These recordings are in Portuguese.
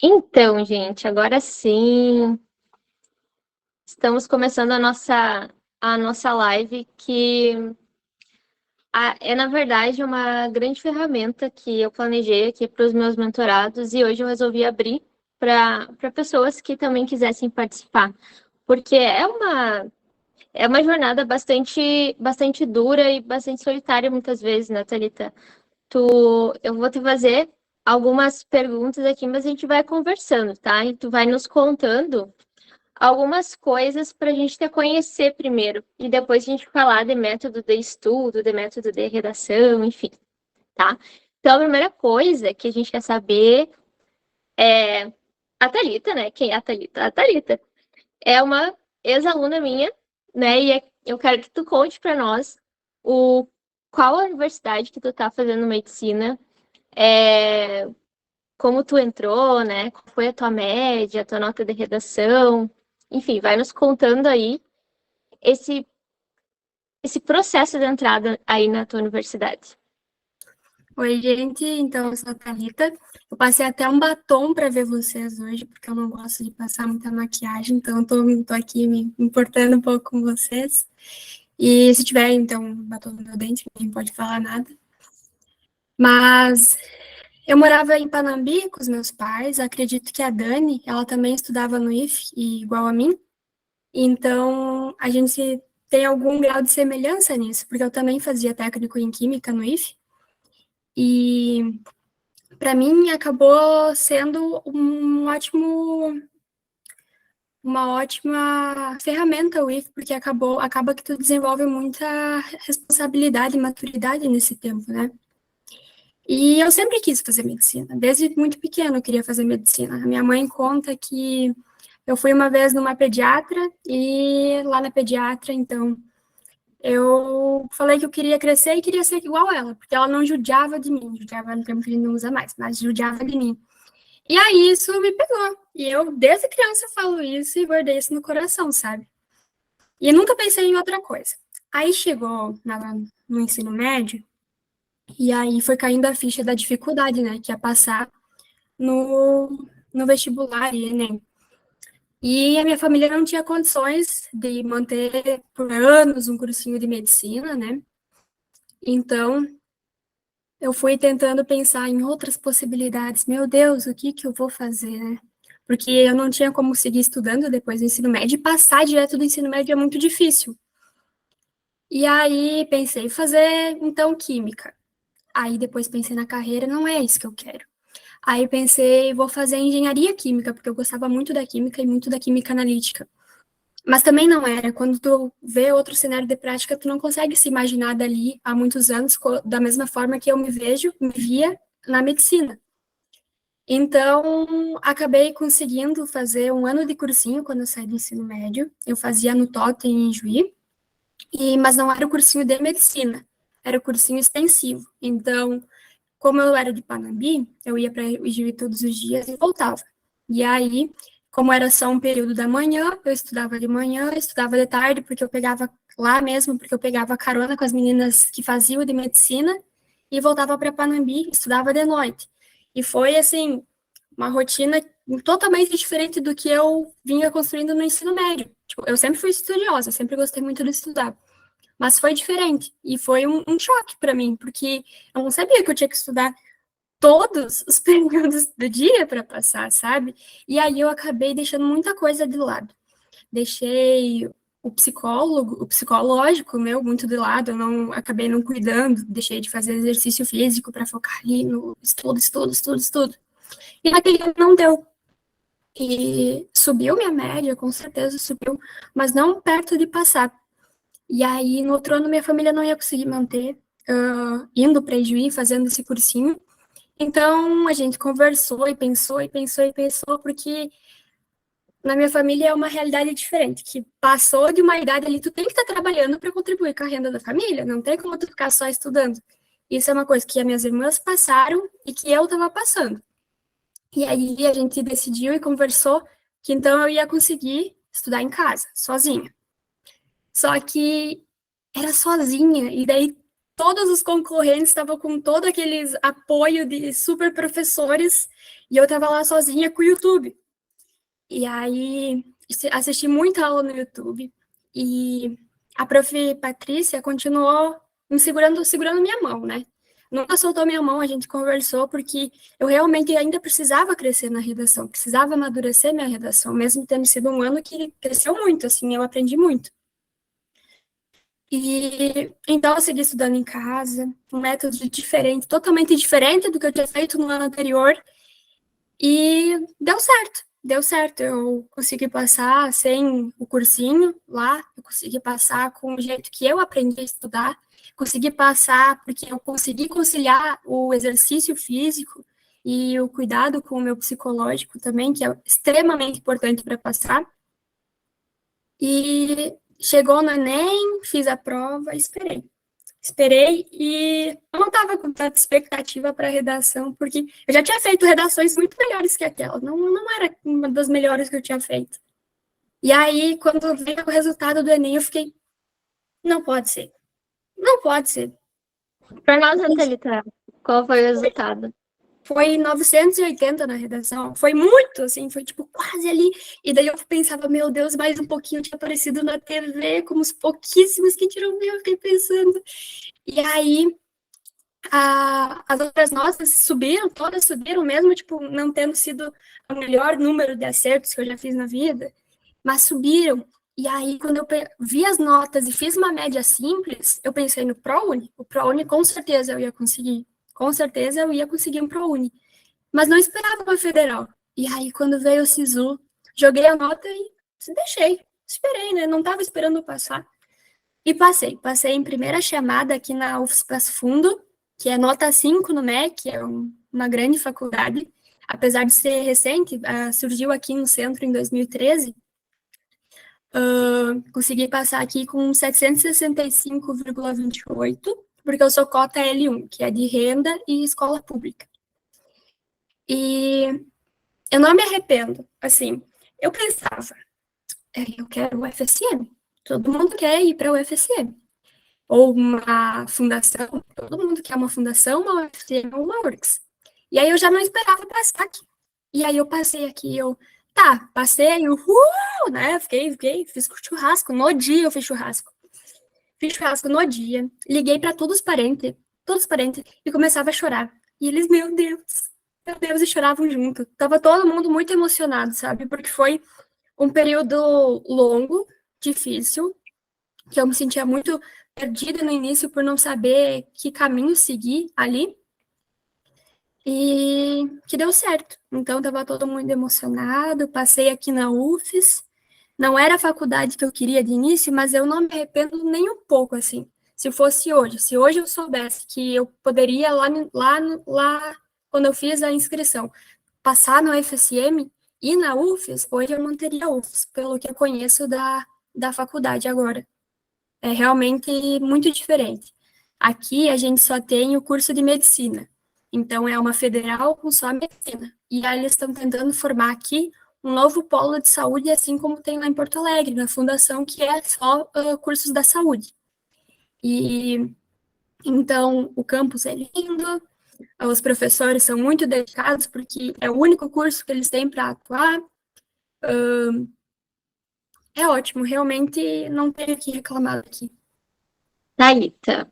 Então, gente, agora sim, estamos começando a nossa live, que é, na verdade, uma grande ferramenta que eu planejei aqui para os meus mentorados e hoje eu resolvi abrir para pessoas que também quisessem participar, porque é uma jornada bastante dura e bastante solitária muitas vezes, né, Thalita? Eu vou te fazer algumas perguntas aqui, mas a gente vai conversando, tá? E tu vai nos contando algumas coisas para a gente te conhecer primeiro, e depois a gente falar de método de estudo, de método de redação, enfim, tá? Então, a primeira coisa que a gente quer saber é a Thalita, né? Quem é a Thalita? A Thalita é uma ex-aluna minha, né? E eu quero que tu conte para nós o qual a universidade que tu tá fazendo medicina, é, como tu entrou, né? Qual foi a tua média, a tua nota de redação, enfim, vai nos contando aí esse, esse processo de entrada aí na tua universidade. Oi, gente. Então, eu sou a Thalita. Eu passei até um batom para ver vocês hoje, porque eu não gosto de passar muita maquiagem, então tô aqui me importando um pouco com vocês. E se tiver, então, batom no meu dente, ninguém pode falar nada. Mas eu morava em Panambi com os meus pais. Acredito que a Dani, ela também estudava no IF, igual a mim. Então, a gente tem algum grau de semelhança nisso, porque eu também fazia técnico em Química no IF. E para mim acabou sendo uma ótima ferramenta o IF, porque acaba que tu desenvolve muita responsabilidade e maturidade nesse tempo, né? E eu sempre quis fazer medicina, desde muito pequena eu queria fazer medicina. A minha mãe conta que eu fui uma vez numa pediatra e lá na pediatra, então, eu falei que eu queria crescer e queria ser igual ela, porque ela não judiava de mim, judiava no tempo que a gente não usa mais, mas judiava de mim. E aí isso me pegou. E eu, desde criança, falo isso e guardei isso no coração, sabe? E nunca pensei em outra coisa. Aí chegou no ensino médio, e aí foi caindo a ficha da dificuldade, né? Que é passar no vestibular e Enem. E a minha família não tinha condições de manter por anos um cursinho de medicina, né? Então, eu fui tentando pensar em outras possibilidades. Meu Deus, o que que eu vou fazer, né? Porque eu não tinha como seguir estudando depois do ensino médio, e passar direto do ensino médio é muito difícil. E aí pensei, fazer então química. Aí depois pensei na carreira, não é isso que eu quero. Aí pensei, vou fazer engenharia química, porque eu gostava muito da química e muito da química analítica. Mas também não era. Quando tu vê outro cenário de prática, tu não consegue se imaginar dali há muitos anos da mesma forma que eu me via na medicina. Então, acabei conseguindo fazer um ano de cursinho quando eu saí do ensino médio. Eu fazia no Totem, em Juí, mas não era o cursinho de medicina, era o cursinho extensivo. Então, como eu era de Panambi, eu ia para Juí todos os dias e voltava. E aí, como era só um período da manhã, eu estudava de manhã, estudava de tarde, porque eu pegava lá mesmo, porque eu pegava carona com as meninas que faziam de medicina, e voltava para Panambi, estudava de noite. E foi, assim, uma rotina totalmente diferente do que eu vinha construindo no ensino médio. Tipo, eu sempre fui estudiosa, sempre gostei muito de estudar, mas foi diferente e foi um choque para mim, porque eu não sabia que eu tinha que estudar todos os períodos do dia para passar, sabe? E aí eu acabei deixando muita coisa de lado. Deixei o psicológico meu muito de lado, eu não acabei não cuidando, deixei de fazer exercício físico para focar ali no estudo, estudo, estudo, estudo. E naquele ano não deu. E subiu minha média, com certeza subiu, mas não perto de passar. E aí, no outro ano, minha família não ia conseguir manter, indo para Ijuí, fazendo esse cursinho. Então, a gente conversou e pensou, e pensou, e pensou, porque na minha família é uma realidade diferente, que passou de uma idade ali, tu tem que estar trabalhando para contribuir com a renda da família, não tem como tu ficar só estudando. Isso é uma coisa que as minhas irmãs passaram e que eu estava passando. E aí a gente decidiu e conversou que então eu ia conseguir estudar em casa, sozinha. Só que era sozinha, e daí todos os concorrentes estavam com todo aqueles apoio de super professores, E eu tava lá sozinha com o YouTube. E aí assisti muita aula no YouTube. E a prof. Patrícia continuou me segurando minha mão, né? Nunca soltou minha mão, a gente conversou, porque eu realmente ainda precisava crescer na redação, precisava amadurecer minha redação, mesmo tendo sido um ano que cresceu muito, assim, eu aprendi muito. E então eu segui estudando em casa, um método diferente, totalmente diferente do que eu tinha feito no ano anterior, e deu certo. Deu certo, eu consegui passar sem o cursinho lá, eu consegui passar com o jeito que eu aprendi a estudar, consegui passar porque eu consegui conciliar o exercício físico e o cuidado com o meu psicológico também, que é extremamente importante para passar. E chegou no Enem, fiz a prova, esperei. Esperei e eu não estava com tanta expectativa para redação, porque eu já tinha feito redações muito melhores que aquela, não era uma das melhores que eu tinha feito. E aí, quando veio o resultado do Enem, eu fiquei, não pode ser, não pode ser. Para nós, Natalita, qual foi o resultado? Foi 980 na redação, foi muito, assim, foi tipo quase ali. E daí eu pensava, meu Deus, mais um pouquinho tinha aparecido na TV, como os pouquíssimos que tiram meu, eu fiquei pensando. E aí, as outras notas subiram, todas subiram, mesmo, tipo, não tendo sido o melhor número de acertos que eu já fiz na vida, mas subiram. E aí, quando eu vi as notas e fiz uma média simples, eu pensei no ProUni. O ProUni, com certeza, eu ia conseguir. Com certeza, eu ia conseguir um ProUni. Mas não esperava uma federal. E aí, quando veio o SISU, joguei a nota e deixei. Esperei, né? Não estava esperando passar. E passei. Passei em primeira chamada aqui na UFS Passo Fundo, que é nota 5 no MEC, é uma grande faculdade. Apesar de ser recente, surgiu aqui no centro em 2013. Consegui passar aqui com 765,28, porque eu sou cota L1, que é de renda e escola pública. E eu não me arrependo. Assim, eu pensava, eu quero o UFSM. Todo mundo quer ir para o UFSM. Ou uma fundação, todo mundo quer uma fundação, uma UFSM ou uma URGS. E aí eu já não esperava passar aqui. E aí eu passei aqui, passei, uhul, né? Fiz churrasco, no dia eu fiz churrasco. Fiz churrasco no dia, liguei para todos os parentes, e começava a chorar. E eles, meu Deus, e choravam junto. Tava todo mundo muito emocionado, sabe? Porque foi um período longo, difícil, que eu me sentia muito perdida no início por não saber que caminho seguir ali, e que deu certo. Então, tava todo mundo emocionado, passei aqui na UFES, não era a faculdade que eu queria de início, mas eu não me arrependo nem um pouco, assim. Se fosse hoje, se hoje eu soubesse que eu poderia lá quando eu fiz a inscrição, passar no FSM e na UFES, hoje eu manteria a UFES, pelo que eu conheço da faculdade agora. É realmente muito diferente. Aqui a gente só tem o curso de medicina, então é uma federal com só medicina. E aí eles estão tentando formar aqui um novo polo de saúde, assim como tem lá em Porto Alegre, na fundação, que é só cursos da saúde. E então o campus é lindo, os professores são muito dedicados, porque é o único curso que eles têm para atuar. É ótimo, realmente não tenho o que reclamar aqui. Thalita,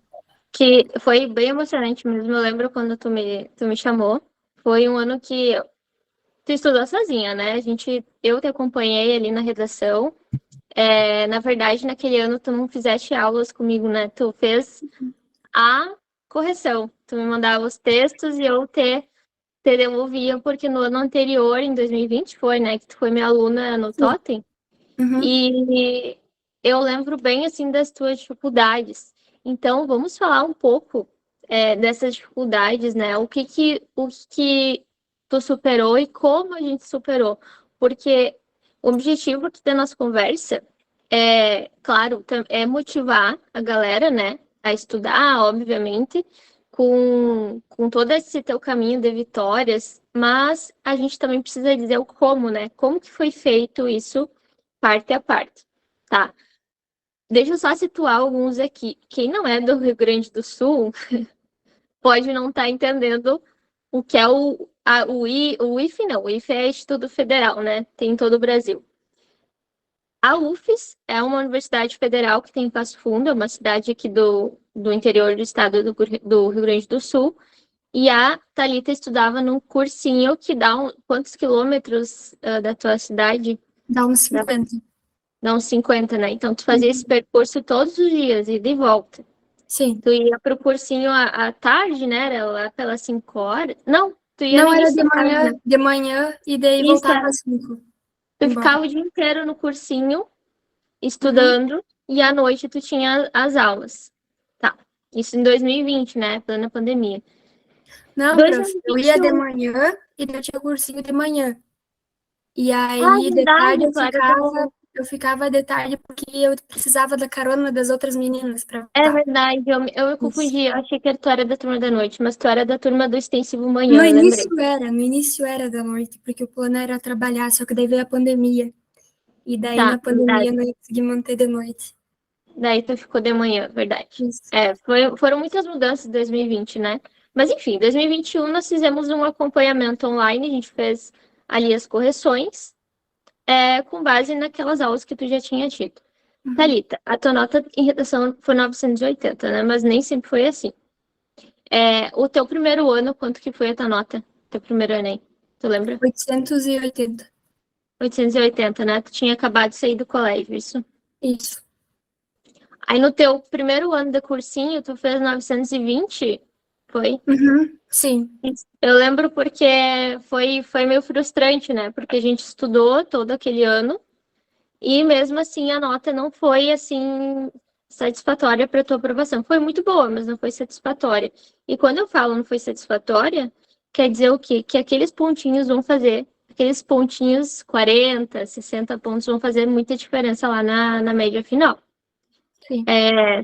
que foi bem emocionante mesmo. Eu lembro quando tu me chamou. Foi um ano que tu estudou sozinha, né? Eu te acompanhei ali na redação. Na verdade, naquele ano tu não fizeste aulas comigo, né? Tu fez a correção. Tu me mandava os textos e eu te devolvia, porque no ano anterior, em 2020, foi, né? Que tu foi minha aluna no Totem. Uhum. E eu lembro bem, assim, das tuas dificuldades. Então, vamos falar um pouco dessas dificuldades, né? O que tu superou e como a gente superou. Porque o objetivo aqui da nossa conversa claro, é motivar a galera, né? A estudar, obviamente, com todo esse teu caminho de vitórias, mas a gente também precisa dizer o como, né? Como que foi feito isso parte a parte, tá? Deixa eu só situar alguns aqui. Quem não é do Rio Grande do Sul pode não estar entendendo o que é O IFE não, o IFE é Instituto Federal, né? Tem em todo o Brasil. A UFES é uma universidade federal que tem em Passo Fundo, é uma cidade aqui do interior do estado do Rio Grande do Sul. E a Thalita estudava num cursinho que dá quantos quilômetros da tua cidade? Dá uns 50. Dá uns 50, né? Então, tu fazia esse percurso todos os dias, ida e volta. Sim. Tu ia pro cursinho à tarde, né? Era lá pelas 5 horas. Não, tu ia no Não, era início da tarde, né? de manhã e daí Isso, voltava às 5. tu Embora. ficava o dia inteiro no cursinho, estudando, e à noite tu tinha as aulas. Tá. Isso em 2020, né? Plena pandemia. Não, prof, eu ia de 2021. manhã e daí eu tinha cursinho de manhã. E Ah, aí, de tarde, verdade, tu era do... eu ficava de tarde porque eu precisava da carona das outras meninas para É voltar. verdade, eu me Isso. confundi. Eu achei que tu era da turma da noite, mas tu era da turma do extensivo No manhã, eu lembrei. início era, no início era da noite, porque o plano era trabalhar, só que daí veio a pandemia. E daí Tá, na pandemia verdade. eu não ia conseguir manter de noite. Daí tu ficou de manhã, verdade. Isso. Foram muitas mudanças em 2020, né? Mas enfim, em 2021 nós fizemos um acompanhamento online, a gente fez ali as correções, com base naquelas aulas que tu já tinha tido. Uhum. Thalita, a tua nota em redação foi 980, né? Mas nem sempre foi assim. O teu primeiro ano, quanto que foi a tua nota? Teu primeiro Enem, tu lembra? 880. 880, né? Tu tinha acabado de sair do colégio, isso. Isso. Aí no teu primeiro ano de cursinho, tu fez 920, foi? Uhum. Sim. Eu lembro porque foi meio frustrante, né? Porque a gente estudou todo aquele ano e mesmo assim a nota não foi assim satisfatória para tua aprovação. Foi muito boa, mas não foi satisfatória. E quando eu falo não foi satisfatória, quer dizer o quê? Que aqueles pontinhos vão fazer, aqueles pontinhos 40, 60 pontos vão fazer muita diferença lá na média final. Sim.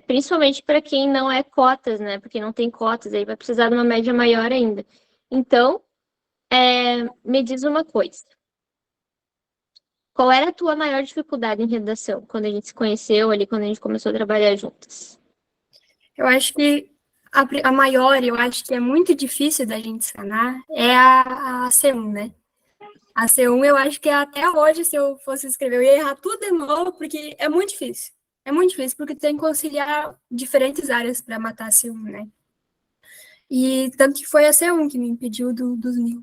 Principalmente para quem não é cotas, né? Porque não tem cotas, aí vai precisar de uma média maior ainda. Então, me diz uma coisa. Qual era a tua maior dificuldade em redação quando a gente se conheceu ali, quando a gente começou a trabalhar juntas? Eu acho que a maior, eu acho que é muito difícil da gente sanar, é a C1, né? A C1, eu acho que até hoje, se eu fosse escrever, eu ia errar tudo de novo, porque é muito difícil. É muito difícil, porque tem que conciliar diferentes áreas para matar a C1, né? E tanto que foi a C1 que me impediu dos 1000.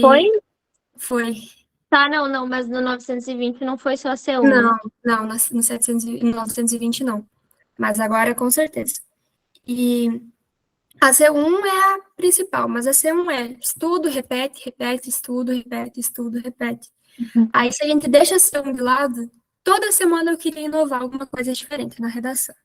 Foi? E foi. Tá, não, mas no 920 não foi só a C1, né? Não, no 700, no 920 não. Mas agora, com certeza. E a C1 é a principal, mas a C1 é estudo, repete, repete, estudo, repete, estudo, repete. Aí, se a gente deixa a C1 de lado, toda semana eu queria inovar alguma coisa diferente na redação.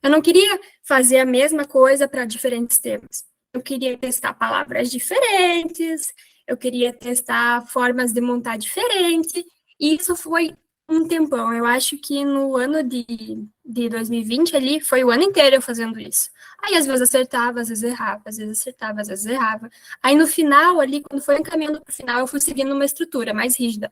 Eu não queria fazer a mesma coisa para diferentes temas. Eu queria testar palavras diferentes, eu queria testar formas de montar diferente, e isso foi um tempão. Eu acho que no ano de 2020 ali, foi o ano inteiro eu fazendo isso. Aí, às vezes acertava, às vezes errava, às vezes acertava, às vezes errava. Aí, no final ali, quando foi encaminhando para o final, eu fui seguindo uma estrutura mais rígida.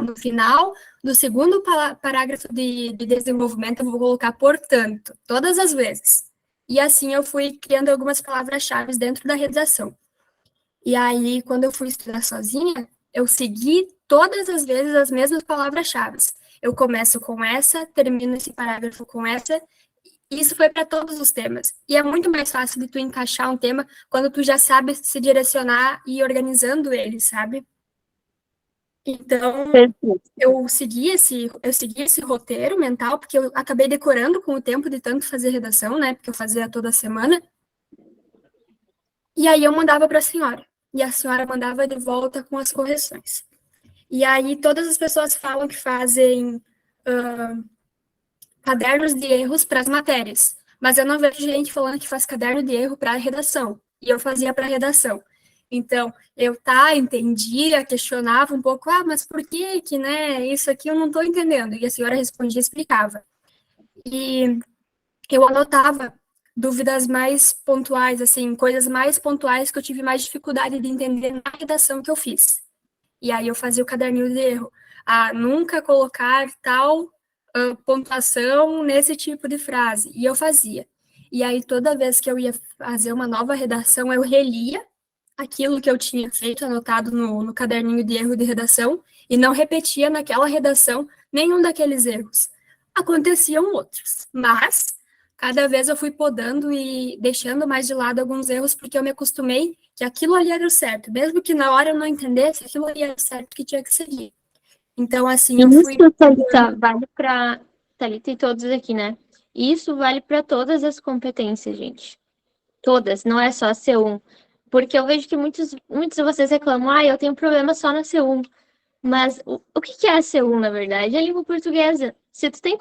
No final do segundo parágrafo de desenvolvimento, eu vou colocar portanto, todas as vezes. E assim eu fui criando algumas palavras-chave dentro da redação. E aí, quando eu fui estudar sozinha, eu segui todas as vezes as mesmas palavras-chave. Eu começo com essa, termino esse parágrafo com essa, e isso foi para todos os temas. E é muito mais fácil de tu encaixar um tema quando tu já sabe se direcionar e ir organizando ele, sabe? Então, eu segui esse roteiro mental, porque eu acabei decorando com o tempo de tanto fazer redação, né? Porque eu fazia toda semana. E aí eu mandava para a senhora. E a senhora mandava de volta com as correções. E aí todas as pessoas falam que fazem cadernos de erros para as matérias. Mas eu não vejo gente falando que faz caderno de erro para a redação. E eu fazia para a redação. Então, eu entendia, questionava um pouco, mas por que, né, isso aqui eu não estou entendendo. E a senhora respondia e explicava. E eu anotava dúvidas mais pontuais, assim, coisas mais pontuais que eu tive mais dificuldade de entender na redação que eu fiz. E aí eu fazia o caderninho de erro. Nunca colocar tal pontuação nesse tipo de frase. E eu fazia. E aí toda vez que eu ia fazer uma nova redação, eu relia aquilo que eu tinha feito, anotado no caderninho de erro de redação, e não repetia naquela redação nenhum daqueles erros. Aconteciam outros, mas cada vez eu fui podando e deixando mais de lado alguns erros, porque eu me acostumei que aquilo ali era o certo, mesmo que na hora eu não entendesse, aquilo ali era o certo que tinha que seguir. Então, assim, eu fui... Isso, Thalita, vale para Thalita e todos aqui, né? Isso vale para todas as competências, gente. Todas, não é só a C1. Porque eu vejo que muitos de vocês reclamam, eu tenho problema só na C1. Mas o que é a C1, na verdade? É a língua portuguesa. Se tu tem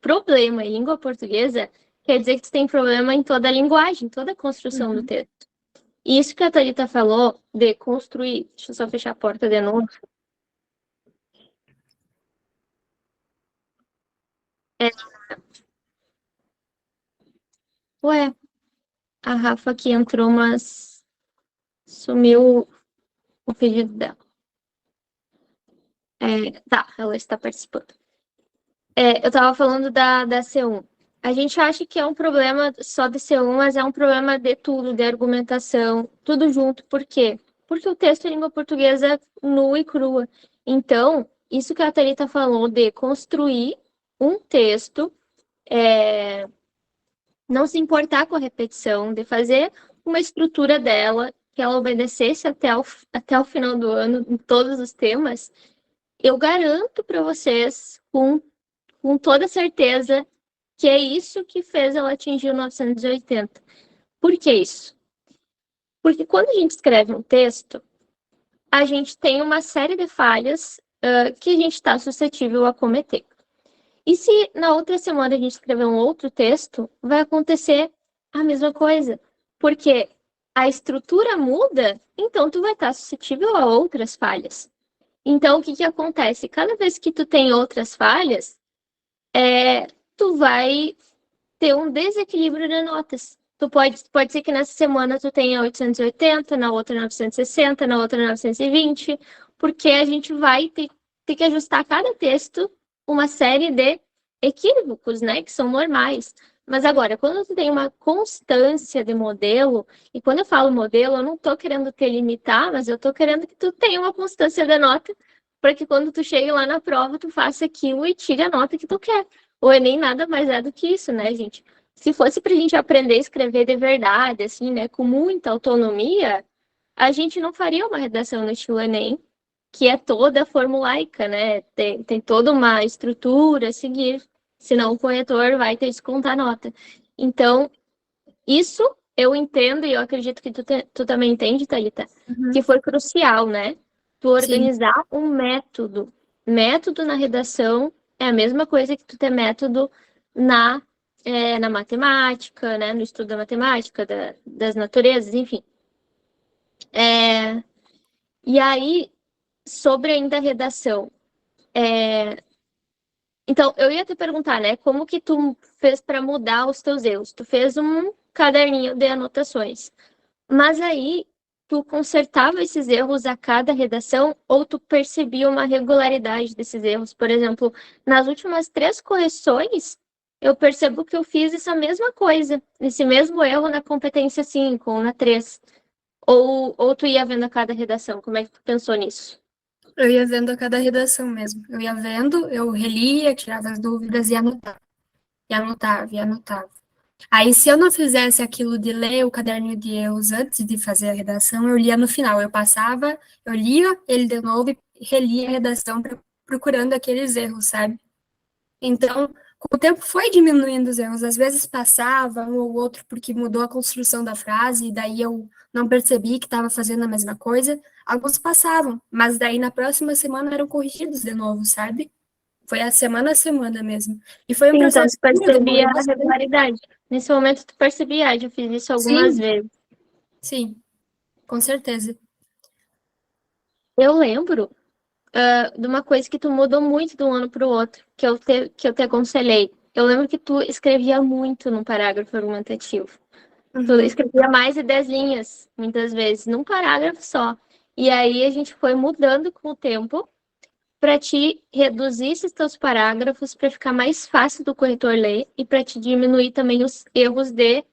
problema em língua portuguesa, quer dizer que tu tem problema em toda a linguagem, toda a construção do texto. E isso que a Thalita falou de construir, deixa eu só fechar a porta de novo. Ué, a Rafa aqui entrou, mas sumiu o pedido dela. Tá, ela está participando. Eu estava falando da C1. A gente acha que é um problema só de C1, mas é um problema de tudo, de argumentação, tudo junto. Por quê? Porque o texto é língua portuguesa nua e crua. Então, isso que a Thalita falou de construir um texto, não se importar com a repetição, de fazer uma estrutura dela, que ela obedecesse até o final do ano em todos os temas, eu garanto para vocês, com toda certeza, que é isso que fez ela atingir o 980. Por que isso? Porque quando a gente escreve um texto, a gente tem uma série de falhas que a gente está suscetível a cometer. E se na outra semana a gente escrever um outro texto, vai acontecer a mesma coisa. Porque a estrutura muda, então tu vai estar suscetível a outras falhas. Então, o que acontece? Cada vez que tu tem outras falhas, tu vai ter um desequilíbrio de notas. Pode ser que nessa semana tu tenha 880, na outra 960, na outra 920, porque a gente vai ter que ajustar cada texto uma série de equívocos, né, que são normais. Mas agora, quando tu tem uma constância de modelo, e quando eu falo modelo, eu não estou querendo te limitar, mas eu estou querendo que tu tenha uma constância de nota, para que quando tu chegue lá na prova, tu faça aquilo e tire a nota que tu quer. O Enem nada mais é do que isso, né, gente? Se fosse para a gente aprender a escrever de verdade, assim, né, com muita autonomia, a gente não faria uma redação no estilo Enem, que é toda formulaica, né? Tem toda uma estrutura a seguir, senão o corretor vai ter que descontar a nota. Então, isso eu entendo e eu acredito que tu também entende, Thalita, que foi crucial, né? Tu organizar Sim. um método. Método na redação é a mesma coisa que tu ter método na matemática, né? No estudo da matemática, das naturezas, enfim. E aí, sobre ainda a redação. Então, eu ia te perguntar, né? Como que tu fez para mudar os teus erros? Tu fez um caderninho de anotações. Mas aí, tu consertava esses erros a cada redação ou tu percebia uma regularidade desses erros? Por exemplo, nas últimas 3 correções, eu percebo que eu fiz essa mesma coisa, esse mesmo erro na competência 5 ou na 3. Ou tu ia vendo a cada redação? Como é que tu pensou nisso? Eu ia vendo a cada redação mesmo. Eu ia vendo, eu relia, tirava as dúvidas e anotava. E anotava, e anotava. Aí, se eu não fizesse aquilo de ler o caderninho de erros antes de fazer a redação, eu lia no final. Eu passava, eu lia ele de novo e relia a redação procurando aqueles erros, sabe? Então, com o tempo foi diminuindo os erros. Às vezes passava um ou outro porque mudou a construção da frase, e daí eu não percebi que estava fazendo a mesma coisa. Alguns passavam, mas daí na próxima semana eram corrigidos de novo, sabe? Foi a semana mesmo. E foi um Sim, então processo tu que demorou percebia a bastante. regularidade. Nesse momento tu percebia, eu fiz isso algumas Sim, vezes. sim, com certeza. Eu lembro de uma coisa que tu mudou muito de um ano para o outro, que eu te aconselhei. Eu lembro que tu escrevia muito num parágrafo argumentativo. Tu Uhum. escrevia mais de 10 linhas, muitas vezes, num parágrafo só. E aí a gente foi mudando com o tempo para te reduzir esses teus parágrafos para ficar mais fácil do corretor ler e para te diminuir também os erros de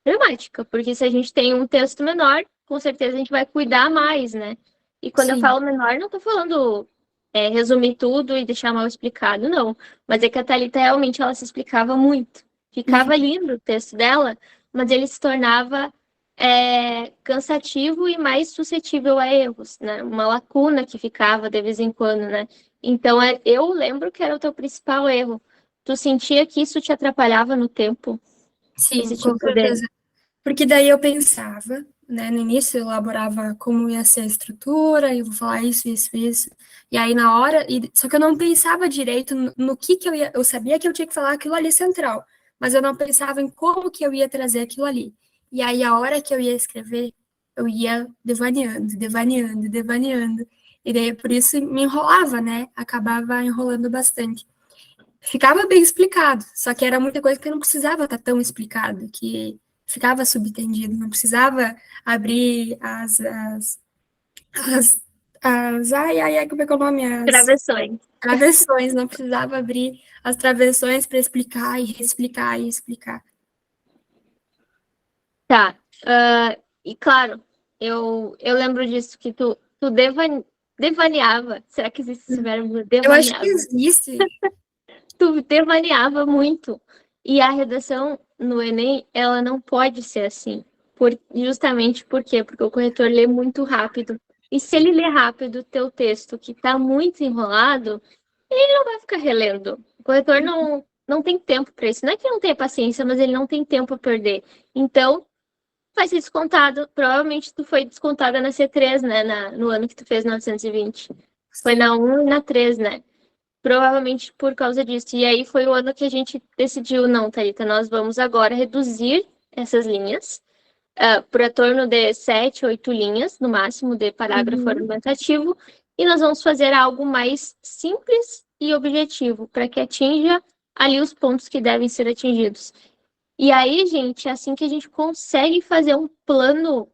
gramática, porque se a gente tem um texto menor, com certeza a gente vai cuidar mais, né? E quando eu Sim. falo menor, não tô falando resumir tudo e deixar mal explicado, não. Mas é que a Thalita realmente ela se explicava muito. Ficava Uhum. lindo o texto dela, mas ele se tornava cansativo e mais suscetível a erros, né? Uma lacuna que ficava de vez em quando, né? Então, eu lembro que era o teu principal erro. Tu sentia que isso te atrapalhava no tempo, esse Sim, com tipo de... certeza. Porque daí eu pensava, né, no início eu elaborava como ia ser a estrutura, eu vou falar isso, isso, isso, e aí na hora, só que eu não pensava direito no que eu ia, eu sabia que eu tinha que falar aquilo ali central, mas eu não pensava em como que eu ia trazer aquilo ali. E aí a hora que eu ia escrever, eu ia devaneando, devaneando, devaneando, e daí por isso me enrolava, né, acabava enrolando bastante. Ficava bem explicado, só que era muita coisa que não precisava estar tão explicado, que ficava subtendido, não precisava abrir as, como é que é o nome? As travessões. travessões, não precisava abrir as travessões para explicar e reexplicar e explicar. Tá. E claro, eu lembro disso, que tu devaneava. Será que existe esse verbo? Eu acho que Devaneava. existe. Tu devaneava muito. E a redação no Enem, ela não pode ser assim. Justamente por quê? Porque o corretor lê muito rápido. E se ele lê rápido o teu texto, que está muito enrolado, ele não vai ficar relendo. O corretor não tem tempo para isso. Não é que não tenha paciência, mas ele não tem tempo a perder. Então, vai ser descontado. Provavelmente tu foi descontada na C3, né? No ano que tu fez 920. Foi Sim. na 1 e na 3, né? Provavelmente por causa disso. E aí foi o ano que a gente decidiu, não, Thalita, nós vamos agora reduzir essas linhas para torno de 7, 8 linhas, no máximo, de parágrafo Uhum. argumentativo, e nós vamos fazer algo mais simples e objetivo, para que atinja ali os pontos que devem ser atingidos. E aí, gente, é assim que a gente consegue fazer um plano,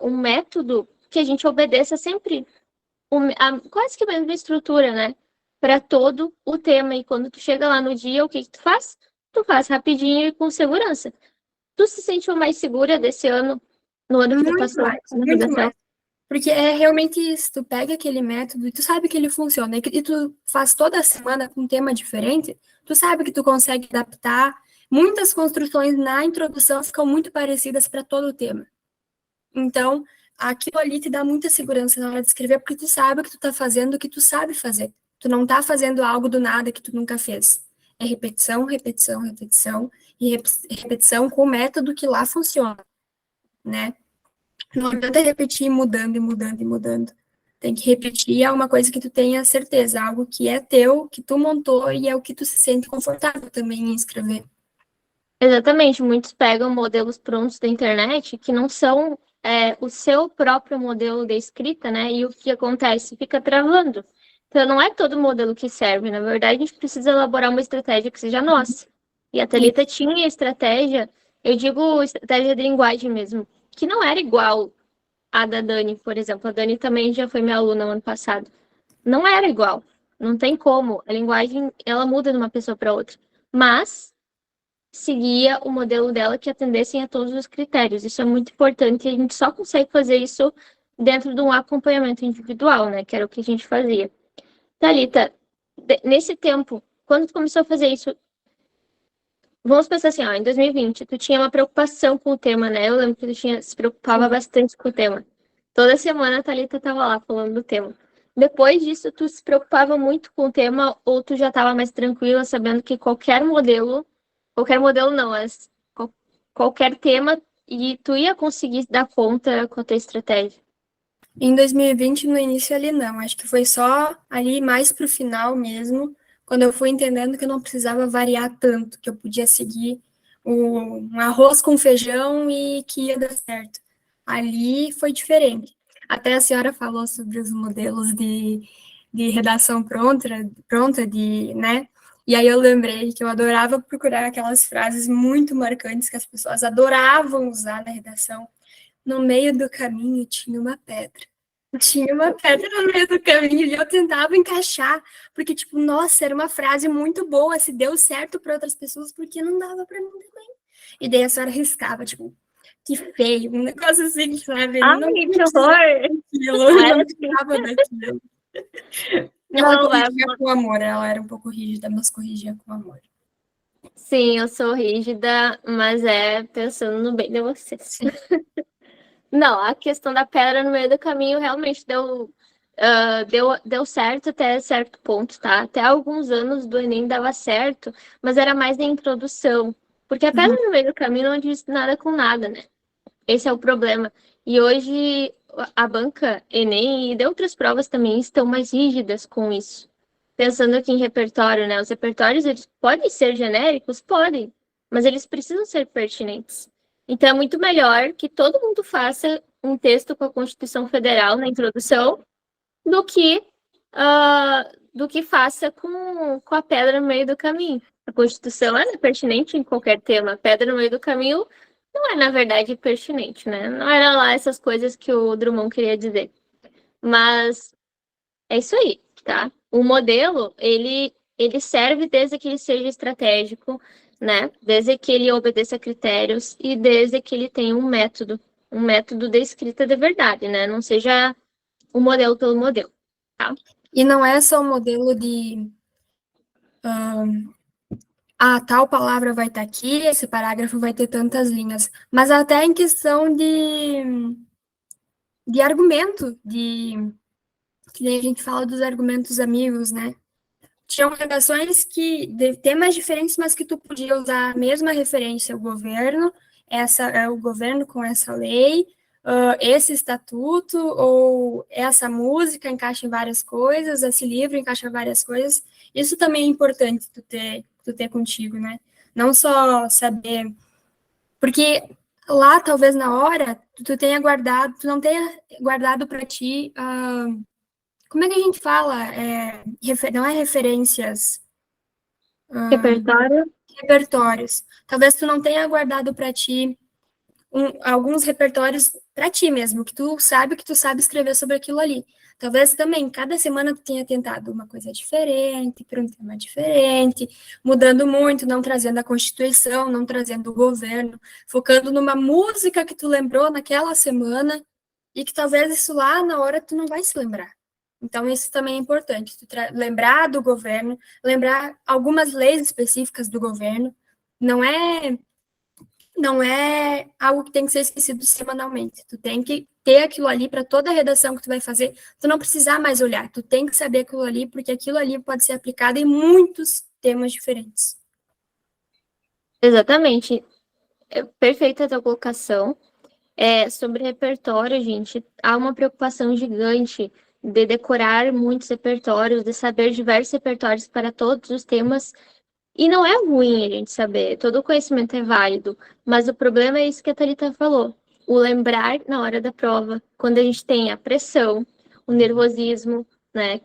um método que a gente obedeça sempre quase que a mesma estrutura, né? Para todo o tema. E quando tu chega lá no dia, o que que tu faz? Tu faz rapidinho e com segurança. Tu se sentiu mais segura desse ano, no ano que tu Muito passou mais, na muito mais. redação? Porque é realmente isso, tu pega aquele método e tu sabe que ele funciona, e tu faz toda semana com um tema diferente, tu sabe que tu consegue adaptar. Muitas construções na introdução ficam muito parecidas para todo o tema. Então, aquilo ali te dá muita segurança na hora de escrever, porque tu sabe que tu tá fazendo o que tu sabe fazer. Tu não tá fazendo algo do nada que tu nunca fez. É repetição, repetição, repetição, e repetição com o método que lá funciona, né? Não adianta repetir mudando e mudando e mudando. Tem que repetir é uma coisa que tu tenha certeza, algo que é teu, que tu montou e é o que tu se sente confortável também em escrever. Exatamente, muitos pegam modelos prontos da internet que não são o seu próprio modelo de escrita, né? E o que acontece? Fica travando. Então, não é todo modelo que serve. Na verdade, a gente precisa elaborar uma estratégia que seja nossa. E a E, Thalita tinha estratégia, eu digo estratégia de linguagem mesmo, que não era igual à da Dani, por exemplo. A Dani também já foi minha aluna no ano passado. Não era igual. Não tem como. A linguagem, ela muda de uma pessoa para outra. Mas seguia o modelo dela que atendessem a todos os critérios. Isso é muito importante e a gente só consegue fazer isso dentro de um acompanhamento individual, né? Que era o que a gente fazia. Thalita, nesse tempo, quando tu começou a fazer isso, vamos pensar assim, ó, em 2020, tu tinha uma preocupação com o tema, né? Eu lembro que se preocupava sim. bastante com o tema. Toda semana a Thalita estava lá falando do tema. Depois disso, tu se preocupava muito com o tema ou tu já estava mais tranquila, sabendo que qualquer modelo não, mas qualquer tema e tu ia conseguir dar conta com a tua estratégia. Em 2020, no início ali não, acho que foi só ali mais pro final mesmo, quando eu fui entendendo que eu não precisava variar tanto, que eu podia seguir um arroz com feijão e que ia dar certo. Ali foi diferente. Até a senhora falou sobre os modelos de redação pronta, né? E aí eu lembrei que eu adorava procurar aquelas frases muito marcantes que as pessoas adoravam usar na redação. No meio do caminho tinha uma pedra. Tinha uma pedra no meio do caminho e eu tentava encaixar, porque, tipo, nossa, era uma frase muito boa, se deu certo para outras pessoas, porque não dava para mim também. E daí a senhora riscava, tipo, que feio, um negócio assim, sabe? Ai, Não que horror! aquilo, Não não era assim. gostava daquilo. Ela Não, corrigia com amor, ela era um pouco rígida, mas corrigia com amor. sim, eu sou rígida, mas é pensando no bem de vocês. Sim. Não, a questão da pedra no meio do caminho realmente deu certo até certo ponto, tá? Até alguns anos do Enem dava certo, mas era mais na introdução. Porque a pedra Uhum. no meio do caminho não diz nada com nada, né? Esse é o problema. E hoje a banca Enem e de outras provas também estão mais rígidas com isso. Pensando aqui em repertório, né? Os repertórios, eles podem ser genéricos? Podem, mas eles precisam ser pertinentes. Então, é muito melhor que todo mundo faça um texto com a Constituição Federal na introdução do que, do que faça com a pedra no meio do caminho. A Constituição é pertinente em qualquer tema. A pedra no meio do caminho não é, na verdade, pertinente, né? Não era lá essas coisas que o Drummond queria dizer. Mas é isso aí, tá? O modelo, ele serve desde que ele seja estratégico, né? Desde que ele obedeça a critérios e desde que ele tenha um método de escrita de verdade, né? Não seja o modelo pelo modelo, tá? E não é só o modelo de tal palavra vai estar aqui, esse parágrafo vai ter tantas linhas, mas até em questão de argumento, que nem a gente fala dos argumentos amigos, né? Tinham redações de temas diferentes, mas que tu podia usar a mesma referência, o governo, o governo com essa lei, esse estatuto, ou essa música encaixa em várias coisas, esse livro encaixa em várias coisas. Isso também é importante tu ter contigo, né? Não só saber, porque lá, talvez na hora, tu não tenha guardado para ti, como é que a gente fala? Não é referências, Repertório. repertórios. Talvez tu não tenha guardado para ti alguns repertórios para ti mesmo, que tu sabe escrever sobre aquilo ali. Talvez também, cada semana tu tenha tentado uma coisa diferente, para um tema diferente, mudando muito, não trazendo a Constituição, não trazendo o governo, focando numa música que tu lembrou naquela semana, e que talvez isso lá na hora tu não vai se lembrar. Então, isso também é importante, lembrar do governo, lembrar algumas leis específicas do governo, não é não é algo que tem que ser esquecido semanalmente. Tu tem que ter aquilo ali para toda a redação que tu vai fazer. Tu não precisar mais olhar. Tu tem que saber aquilo ali, porque aquilo ali pode ser aplicado em muitos temas diferentes. Exatamente. É perfeita a tua colocação. Sobre repertório, gente, há uma preocupação gigante de decorar muitos repertórios, de saber diversos repertórios para todos os temas. E não é ruim a gente saber, todo conhecimento é válido, mas o problema é isso que a Thalita falou, o lembrar na hora da prova, quando a gente tem a pressão, o nervosismo, né,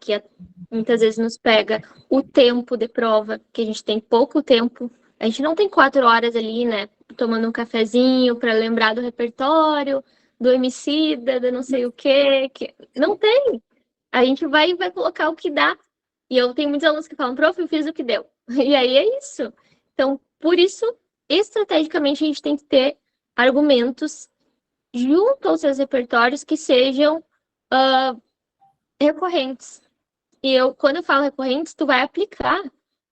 muitas vezes nos pega, o tempo de prova, que a gente tem pouco tempo, a gente não tem 4 horas ali, né, tomando um cafezinho para lembrar do repertório, do Emicida, de não sei o quê, que não tem. A gente vai colocar o que dá. E eu tenho muitos alunos que falam, prof, eu fiz o que deu. E aí é isso. Então, por isso, estrategicamente, a gente tem que ter argumentos junto aos seus repertórios que sejam recorrentes. Quando eu falo recorrentes, tu vai aplicar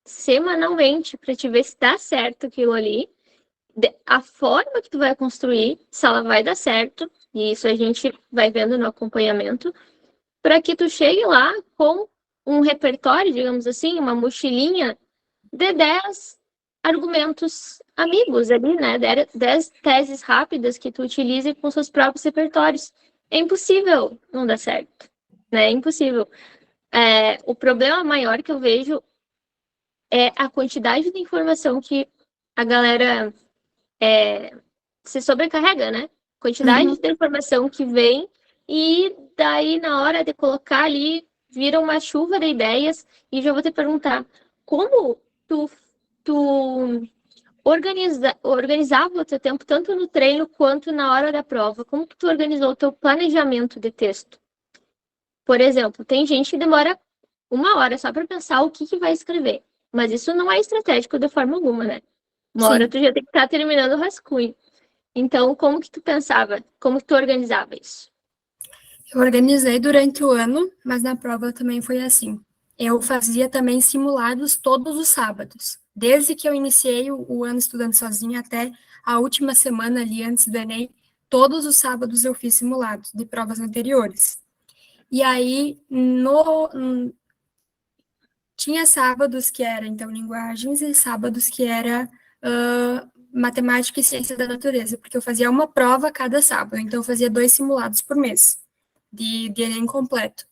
semanalmente para te ver se dá certo aquilo ali. A forma que tu vai construir, se ela vai dar certo, e isso a gente vai vendo no acompanhamento, para que tu chegue lá com um repertório, digamos assim, uma mochilinha de 10 argumentos amigos ali, né? 10 teses rápidas que tu utilize com seus próprios repertórios. É impossível não dar certo, né? É impossível. O problema maior que eu vejo é a quantidade de informação que a galera se sobrecarrega, né? Quantidade de informação que vem e daí na hora de colocar ali vira uma chuva de ideias e já vou te perguntar como tu organizava o teu tempo tanto no treino quanto na hora da prova? Como que tu organizou o teu planejamento de texto? Por exemplo, tem gente que demora 1 hora só para pensar o que vai escrever, mas isso não é estratégico de forma alguma, né? Uma hora Sim. tu já tem que estar terminando o rascunho. Então, como que tu pensava? Como que tu organizava isso? Eu organizei durante o ano, mas na prova também foi assim. Eu fazia também simulados todos os sábados. Desde que eu iniciei o ano estudando sozinha até a última semana ali antes do Enem, todos os sábados eu fiz simulados de provas anteriores. E aí, tinha sábados que era, então, linguagens e sábados que era matemática e ciência da natureza, porque eu fazia uma prova a cada sábado, então eu fazia 2 simulados por mês, de Enem completo.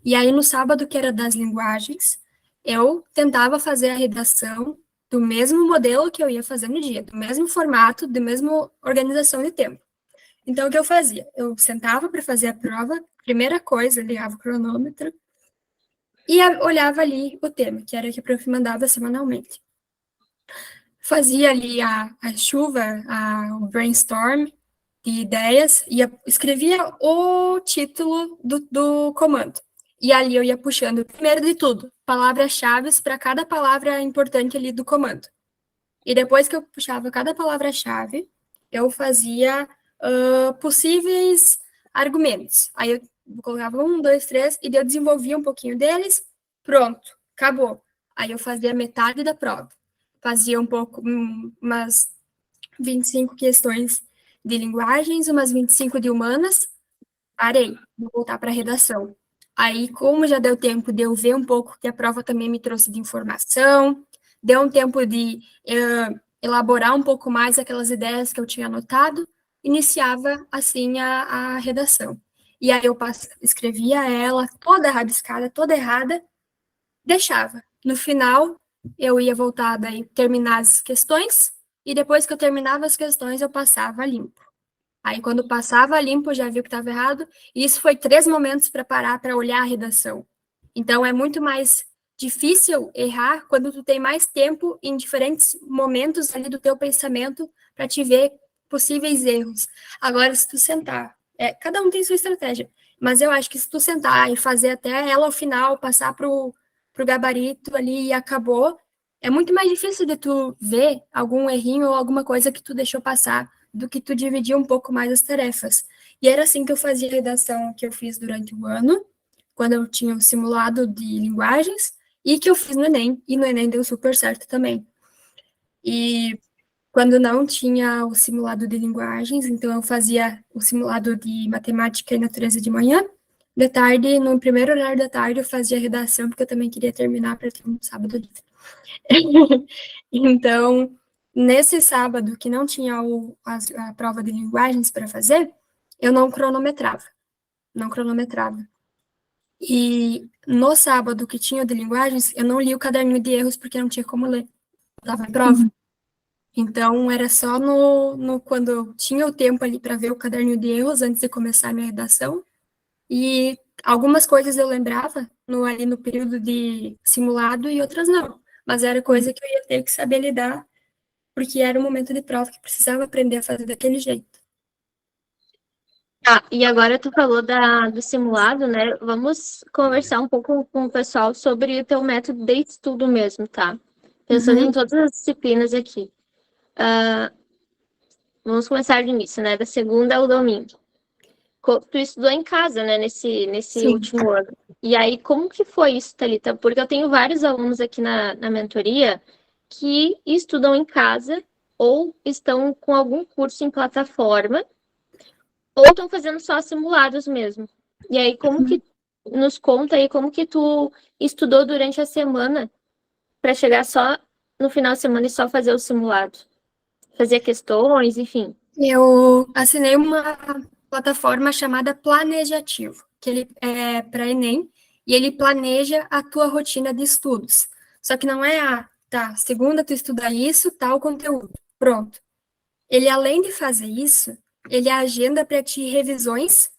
E aí, no sábado, que era das linguagens, eu tentava fazer a redação do mesmo modelo que eu ia fazer no dia, do mesmo formato, da mesma organização de tempo. Então, o que eu fazia? Eu sentava para fazer a prova, primeira coisa, ligava o cronômetro, e olhava ali o tema, que era o que a prof mandava semanalmente. Fazia ali a chuva, o brainstorm de ideias, escrevia o título do comando. E ali eu ia puxando, primeiro de tudo, palavras-chave para cada palavra importante ali do comando. E depois que eu puxava cada palavra-chave, eu fazia possíveis argumentos. Aí eu colocava 1, 2, 3, e eu desenvolvia um pouquinho deles, pronto, acabou. Aí eu fazia metade da prova. Fazia um pouco, umas 25 questões de linguagens, umas 25 de humanas, parei, vou voltar para a redação. Aí, como já deu tempo de eu ver um pouco que a prova também me trouxe de informação, deu um tempo de elaborar um pouco mais aquelas ideias que eu tinha anotado, iniciava, assim, a redação. E aí eu escrevia ela toda rabiscada, toda errada, deixava. No final, eu ia voltar daí, terminar as questões, e depois que eu terminava as questões, eu passava limpo. Aí, quando passava limpo, eu já vi o que estava errado, e isso foi 3 momentos para parar para olhar a redação. Então, é muito mais difícil errar quando tu tem mais tempo em diferentes momentos ali do teu pensamento para te ver possíveis erros. Agora, se tu sentar, cada um tem sua estratégia, mas eu acho que se tu sentar e fazer até ela ao final, passar pro gabarito ali e acabou, é muito mais difícil de tu ver algum errinho ou alguma coisa que tu deixou passar do que tu dividir um pouco mais as tarefas. E era assim que eu fazia a redação que eu fiz durante o ano, quando eu tinha um simulado de linguagens, e que eu fiz no Enem, e no Enem deu super certo também. E quando não tinha o simulado de linguagens, então eu fazia o simulado de matemática e natureza de manhã, de tarde, no primeiro horário da tarde, eu fazia a redação, porque eu também queria terminar para ter um sábado livre. Então, nesse sábado que não tinha a prova de linguagens para fazer, eu não cronometrava, não cronometrava. E no sábado que tinha o de linguagens, eu não li o caderninho de erros porque não tinha como ler, estava em prova. Então, era só quando eu tinha o tempo ali para ver o caderninho de erros antes de começar a minha redação. E algumas coisas eu lembrava ali no período de simulado e outras não. Mas era coisa que eu ia ter que saber lidar, porque era um momento de prova que precisava aprender a fazer daquele jeito. Ah, e agora tu falou do simulado, né? Vamos conversar um pouco com o pessoal sobre o teu método de estudo mesmo, tá? Pensando em todas as disciplinas aqui. Vamos começar do início, né? Da segunda ao domingo. Tu estudou em casa, né? Nesse último ano. E aí, como que foi isso, Thalita? Porque eu tenho vários alunos aqui na mentoria que estudam em casa ou estão com algum curso em plataforma ou estão fazendo só simulados mesmo. E aí, como que nos conta aí como que tu estudou durante a semana para chegar só no final de semana e só fazer o simulado? Fazer questões, enfim. Eu assinei uma plataforma chamada Planejativo, que ele é para Enem, e ele planeja a tua rotina de estudos. Só que não é, tá, segunda tu estuda isso, tal conteúdo, pronto. Ele, além de fazer isso, ele agenda para ti revisões.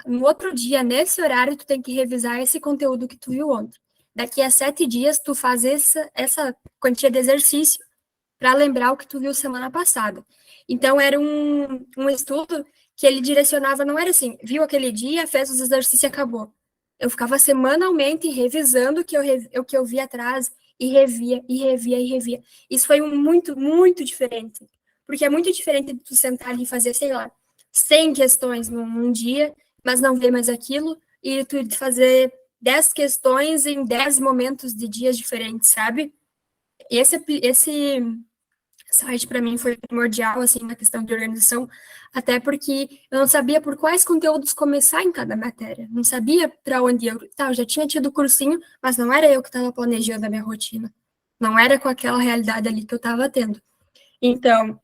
No outro dia, nesse horário, tu tem que revisar esse conteúdo que tu viu ontem. Daqui a 7 dias, tu faz essa quantia de exercício para lembrar o que tu viu semana passada. Então, era um estudo que ele direcionava, não era assim, viu aquele dia, fez os exercícios e acabou. Eu ficava semanalmente revisando o que eu vi atrás, e revia, e revia, e revia. Isso foi muito, muito diferente, Porque é muito diferente de tu sentar ali e fazer, sei lá, 100 questões num dia, mas não ver mais aquilo, e tu fazer 10 questões em 10 momentos de dias diferentes, sabe? Esse site para mim foi primordial, assim, na questão de organização, até porque eu não sabia por quais conteúdos começar em cada matéria, não sabia para onde eu... Tá, eu já tinha tido cursinho, mas não era eu que estava planejando a minha rotina, não era com aquela realidade ali que eu estava tendo. Então,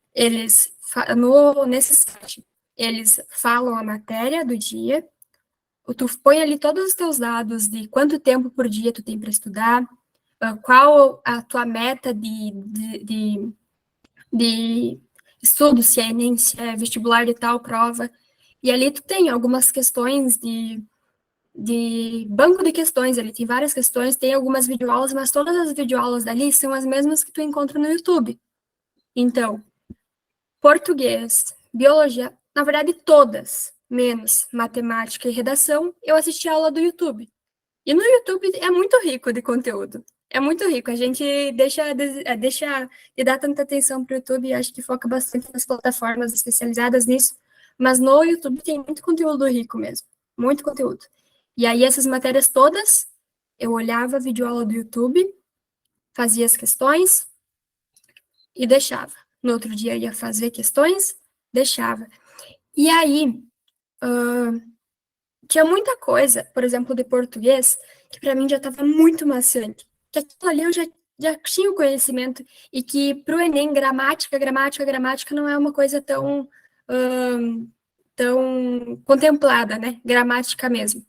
nesse site, eles falam a matéria do dia, tu põe ali todos os teus dados de quanto tempo por dia tu tem para estudar, qual a tua meta de estudo, se é Enem, se é vestibular de tal prova, e ali tu tem algumas questões de banco de questões, ali tem várias questões, tem algumas videoaulas, mas todas as videoaulas dali são as mesmas que tu encontra no YouTube. Então, português, biologia, na verdade todas, menos matemática e redação, eu assisti a aula do YouTube. E no YouTube é muito rico de conteúdo. É muito rico. A gente deixa de dar tanta atenção para o YouTube e acho que foca bastante nas plataformas especializadas nisso. Mas no YouTube tem muito conteúdo rico mesmo. Muito conteúdo. E aí, essas matérias todas, eu olhava a videoaula do YouTube, fazia as questões e deixava. No outro dia ia fazer questões, deixava. E aí, tinha muita coisa, por exemplo, de português, que para mim já estava muito maçante. Que aquilo ali eu já tinha o conhecimento, e que para o Enem, gramática não é uma coisa tão contemplada, né? Gramática mesmo.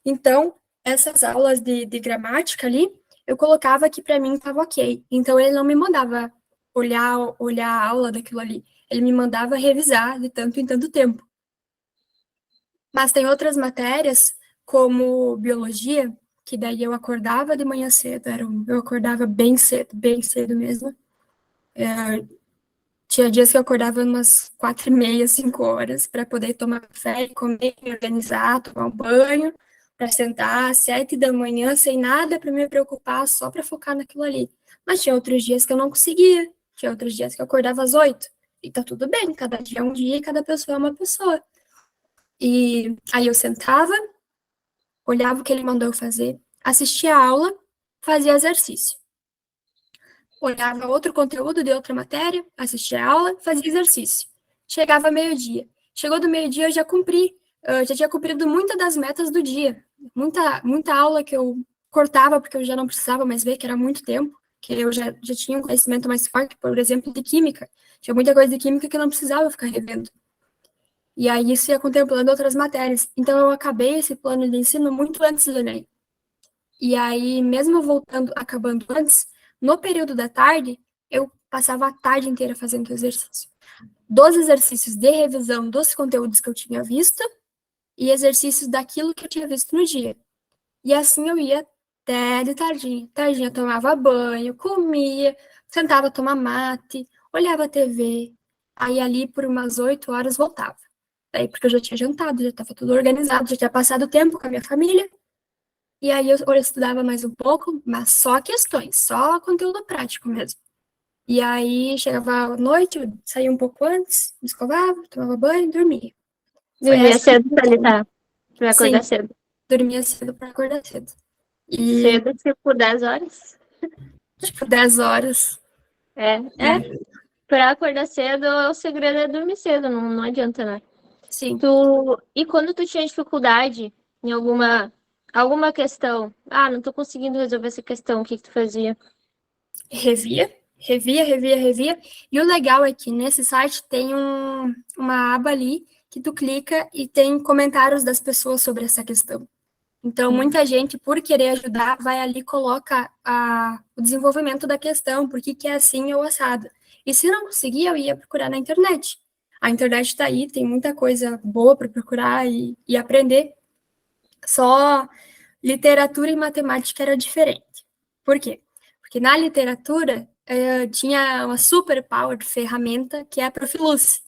Então, essas aulas de gramática ali, eu colocava que para mim estava ok. Então, ele não me mandava olhar a aula daquilo ali. Ele me mandava revisar de tanto em tanto tempo. Mas tem outras matérias, como biologia, que daí eu acordava de manhã cedo, eu acordava bem cedo mesmo. Tinha dias que eu acordava umas 4h30, 5 horas, para poder tomar café, comer, me organizar, tomar um banho, para sentar às 7 da manhã, sem nada para me preocupar, só para focar naquilo ali. Mas tinha outros dias que eu não conseguia, tinha outros dias que eu acordava às 8. E tá tudo bem, cada dia é um dia e cada pessoa é uma pessoa. E aí eu sentava, olhava o que ele mandou eu fazer, assistia a aula, fazia exercício. Olhava outro conteúdo de outra matéria, assistia a aula, fazia exercício. Chegava meio-dia. Chegou do meio-dia, eu já tinha cumprido muitas das metas do dia. Muita aula que eu cortava, porque eu já não precisava mais ver, que era muito tempo, que eu já tinha um conhecimento mais forte, por exemplo, de química. Tinha muita coisa de química que eu não precisava ficar revendo. E aí isso ia contemplando outras matérias. Então eu acabei esse plano de ensino muito antes do Enem. E aí, mesmo acabando antes, no período da tarde, eu passava a tarde inteira fazendo exercício. Dos exercícios de revisão dos conteúdos que eu tinha visto e exercícios daquilo que eu tinha visto no dia. E assim eu ia até de tardinha. Tardinha eu tomava banho, comia, sentava tomar mate, olhava a TV. Aí ali por umas 8 horas voltava. Daí porque eu já tinha jantado, já estava tudo organizado, já tinha passado tempo com a minha família. E aí eu estudava mais um pouco, mas só questões, só conteúdo prático mesmo. E aí chegava à noite, eu saía um pouco antes, me escovava, tomava banho e dormia. Dormia cedo pra acordar Sim, cedo. dormia cedo para acordar cedo. E Cedo, tipo 10 horas. tipo 10 horas. É, É, pra acordar cedo, o segredo é dormir cedo, não adianta, né? sim. E quando tu tinha dificuldade em alguma questão, não tô conseguindo resolver essa questão, o que que tu fazia? Revia. E o legal é que nesse site tem uma aba ali que tu clica e tem comentários das pessoas sobre essa questão. Então, muita gente, por querer ajudar, vai ali e coloca o desenvolvimento da questão, por que é assim ou assado. E se não conseguir, eu ia procurar na internet. A internet está aí, tem muita coisa boa para procurar e aprender. Só literatura e matemática era diferente. Por quê? Porque na literatura tinha uma super power de ferramenta que é a Profilus.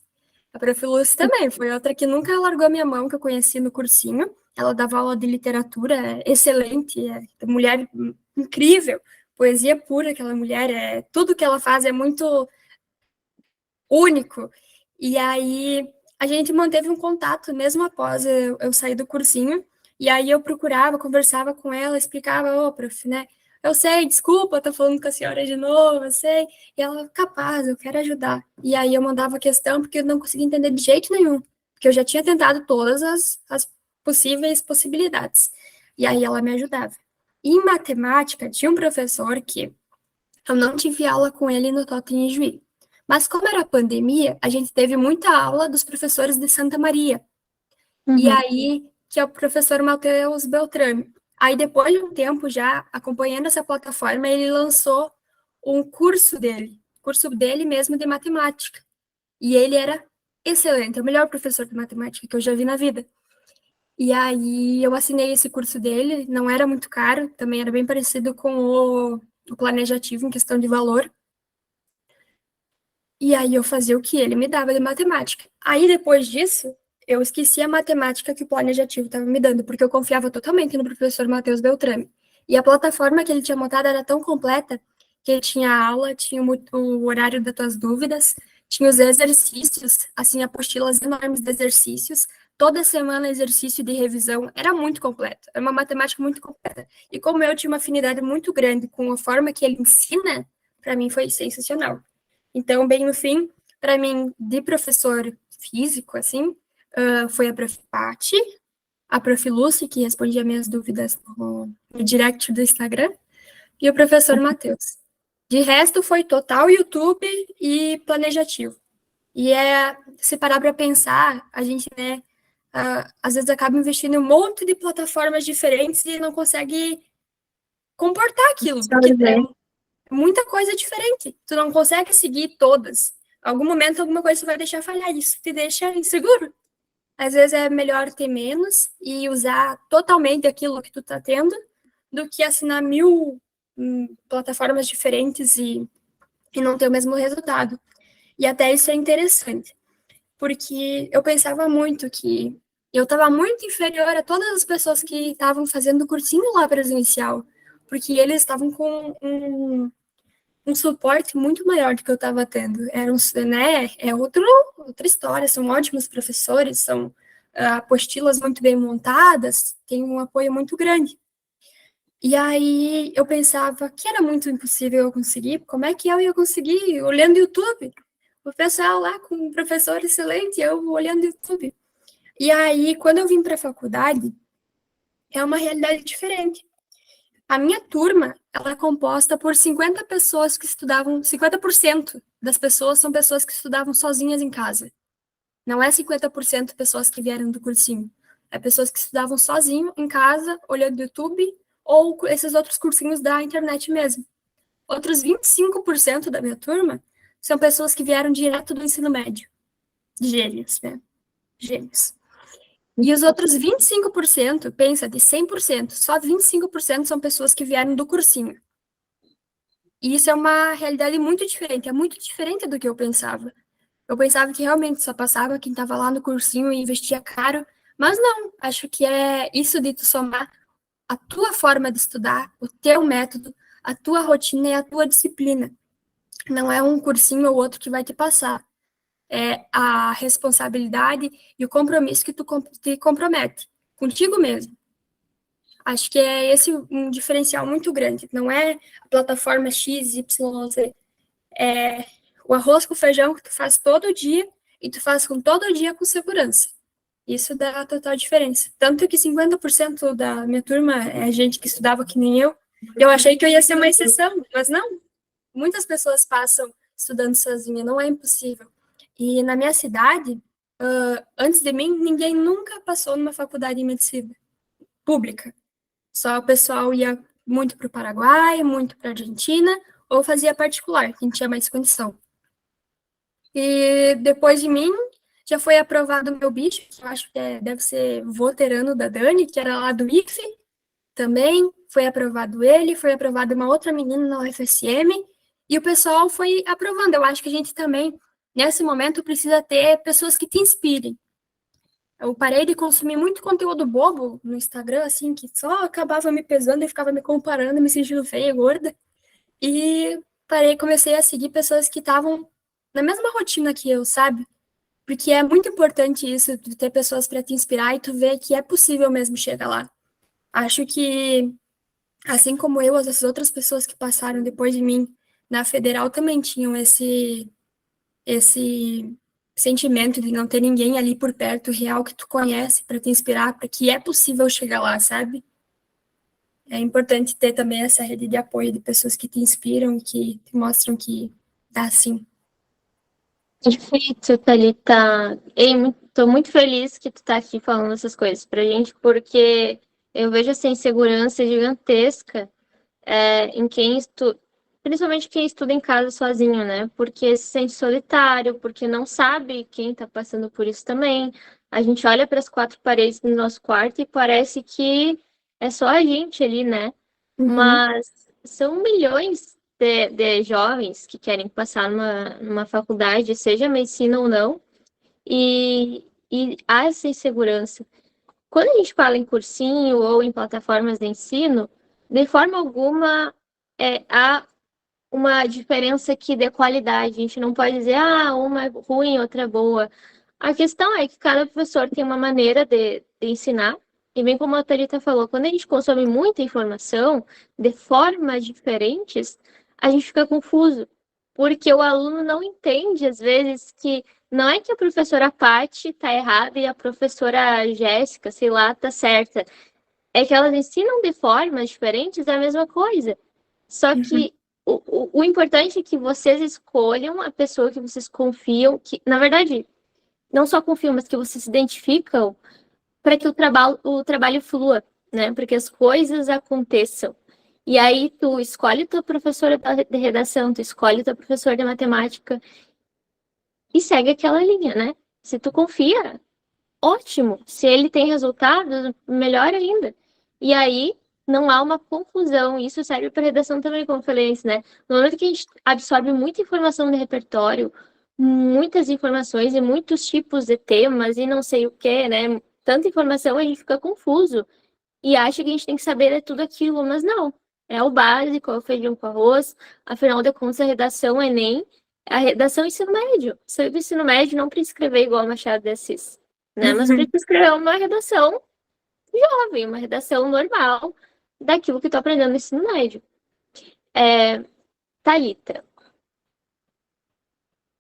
A Profilus também foi outra que nunca largou a minha mão, que eu conheci no cursinho. Ela dava aula de literatura excelente, mulher incrível, poesia pura aquela mulher, tudo que ela faz é muito único. E aí a gente manteve um contato mesmo após eu sair do cursinho. E aí eu procurava, conversava com ela, explicava, ô, prof, né? Eu sei, desculpa, tô falando com a senhora de novo, eu sei. E ela, capaz, eu quero ajudar. E aí eu mandava questão porque eu não conseguia entender de jeito nenhum. Porque eu já tinha tentado todas as possíveis possibilidades. E aí ela me ajudava. E em matemática, tinha um professor que eu não tive aula com ele no Totem em Juí. Mas como era pandemia, a gente teve muita aula dos professores de Santa Maria. E Uhum. aí, que é o professor Matheus Beltrame. Aí, depois de um tempo já acompanhando essa plataforma, ele lançou um curso dele mesmo de matemática. E ele era excelente, é o melhor professor de matemática que eu já vi na vida. E aí, eu assinei esse curso dele, não era muito caro, também era bem parecido com o planejativo em questão de valor. E aí eu fazia o que ele me dava de matemática. Aí depois disso, eu esqueci a matemática que o planejativo estava me dando, porque eu confiava totalmente no professor Matheus Beltrame. E a plataforma que ele tinha montado era tão completa que ele tinha aula, tinha o horário das tuas dúvidas, tinha os exercícios, assim, apostilas enormes de exercícios, toda semana exercício de revisão, era muito completo, era uma matemática muito completa. E como eu tinha uma afinidade muito grande com a forma que ele ensina, para mim foi sensacional. Então, bem no fim, para mim, de professor físico, assim, foi a prof. Pati, a prof. Lucy, que respondia minhas dúvidas no direct do Instagram, e o professor Matheus. De resto, foi total YouTube e planejativo. E se parar para pensar, a gente, né, às vezes acaba investindo em um monte de plataformas diferentes e não consegue comportar aquilo, Só porque ver. muita coisa diferente. Tu não consegue seguir todas. Em algum momento, alguma coisa tu vai deixar falhar. Isso te deixa inseguro. Às vezes é melhor ter menos e usar totalmente aquilo que tu tá tendo do que assinar mil plataformas diferentes e não ter o mesmo resultado. E até isso é interessante, porque eu pensava muito que eu estava muito inferior a todas as pessoas que estavam fazendo o cursinho lá presencial, porque eles estavam com um suporte muito maior do que eu estava tendo. Era né, outra história, são ótimos professores, são apostilas muito bem montadas, tem um apoio muito grande. E aí eu pensava que era muito impossível eu conseguir, como é que eu ia conseguir olhando YouTube? O pessoal lá com um professor excelente, eu olhando YouTube. E aí, quando eu vim para a faculdade, é uma realidade diferente. A minha turma, ela é composta por 50 pessoas que estudavam, 50% das pessoas são pessoas que estudavam sozinhas em casa. Não é 50% pessoas que vieram do cursinho. É pessoas que estudavam sozinho em casa, olhando YouTube, ou esses outros cursinhos da internet mesmo. Outros 25% da minha turma são pessoas que vieram direto do ensino médio. Gênios, né? Gênios. E os outros 25%, pensa, de 100%, só 25% são pessoas que vieram do cursinho. E isso é uma realidade muito diferente, é muito diferente do que eu pensava. Eu pensava que realmente só passava quem estava lá no cursinho e investia caro, mas não, acho que é isso de tu somar a tua forma de estudar, o teu método, a tua rotina e a tua disciplina. Não é um cursinho ou outro que vai te passar. É a responsabilidade e o compromisso que tu te compromete contigo mesmo. Acho que é esse um diferencial muito grande. Não é a plataforma X, Y, Z. É o arroz com feijão que tu faz todo dia e tu faz com todo dia com segurança. Isso dá a total diferença. Tanto que 50% da minha turma é gente que estudava que nem eu. Eu achei que eu ia ser uma exceção, mas não. Muitas pessoas passam estudando sozinha, não é impossível. E na minha cidade, antes de mim, ninguém nunca passou numa faculdade de medicina pública. Só o pessoal ia muito para o Paraguai, muito para a Argentina, ou fazia particular, quem tinha mais condição. E depois de mim, já foi aprovado o meu bicho, que eu acho que deve ser veterano da Dani, que era lá do ICFE, também foi aprovado ele, foi aprovada uma outra menina na UFSM, e o pessoal foi aprovando. Eu acho que a gente também, nesse momento, precisa ter pessoas que te inspirem. Eu parei de consumir muito conteúdo bobo no Instagram, assim, que só acabava me pesando e ficava me comparando, me sentindo feia, gorda. E parei, comecei a seguir pessoas que estavam na mesma rotina que eu, sabe? Porque é muito importante isso, tu ter pessoas para te inspirar e tu ver que é possível mesmo chegar lá. Acho que, assim como eu, as outras pessoas que passaram depois de mim na federal também tinham esse sentimento de não ter ninguém ali por perto, real, que tu conhece, para te inspirar, para que é possível chegar lá, sabe? É importante ter também essa rede de apoio de pessoas que te inspiram e que te mostram que dá sim. Perfeito, Thalita. Tô muito feliz que tu tá aqui falando essas coisas pra gente, porque eu vejo essa insegurança gigantesca em quem estuda, principalmente quem estuda em casa sozinho, né? Porque se sente solitário, porque não sabe quem tá passando por isso também. A gente olha para as quatro paredes do nosso quarto e parece que é só a gente ali, né? Uhum. Mas são milhões de jovens que querem passar numa faculdade, seja medicina ou não, e há essa insegurança. Quando a gente fala em cursinho ou em plataformas de ensino, de forma alguma há uma diferença aqui de qualidade. A gente não pode dizer, uma é ruim, outra é boa. A questão é que cada professor tem uma maneira de ensinar, e bem como a Thalita falou, quando a gente consome muita informação de formas diferentes, a gente fica confuso, porque o aluno não entende, às vezes, que não é que a professora Paty está errada e a professora Jéssica, sei lá, está certa. É que elas ensinam de formas diferentes a mesma coisa. Só Uhum. que o importante é que vocês escolham a pessoa que vocês confiam, que, na verdade, não só confiam, mas que vocês se identificam para que o trabalho flua, né? Para que as coisas aconteçam. E aí tu escolhe tua professora de redação, tu escolhe tua professora de matemática e segue aquela linha, né? Se tu confia, ótimo. Se ele tem resultados, melhor ainda. E aí não há uma confusão. Isso serve para redação também, como eu falei antes, né? No momento que a gente absorve muita informação de repertório, muitas informações e muitos tipos de temas e não sei o que, né? Tanta informação, a gente fica confuso e acha que a gente tem que saber de tudo aquilo, mas não. É o básico, é o feijão com arroz. Afinal de contas, a redação é Enem, a redação é ensino médio. Saiu do ensino médio não para escrever igual Machado de Assis, né? Mas para Uhum. escrever uma redação jovem, uma redação normal daquilo que estou aprendendo no ensino médio. Thalita,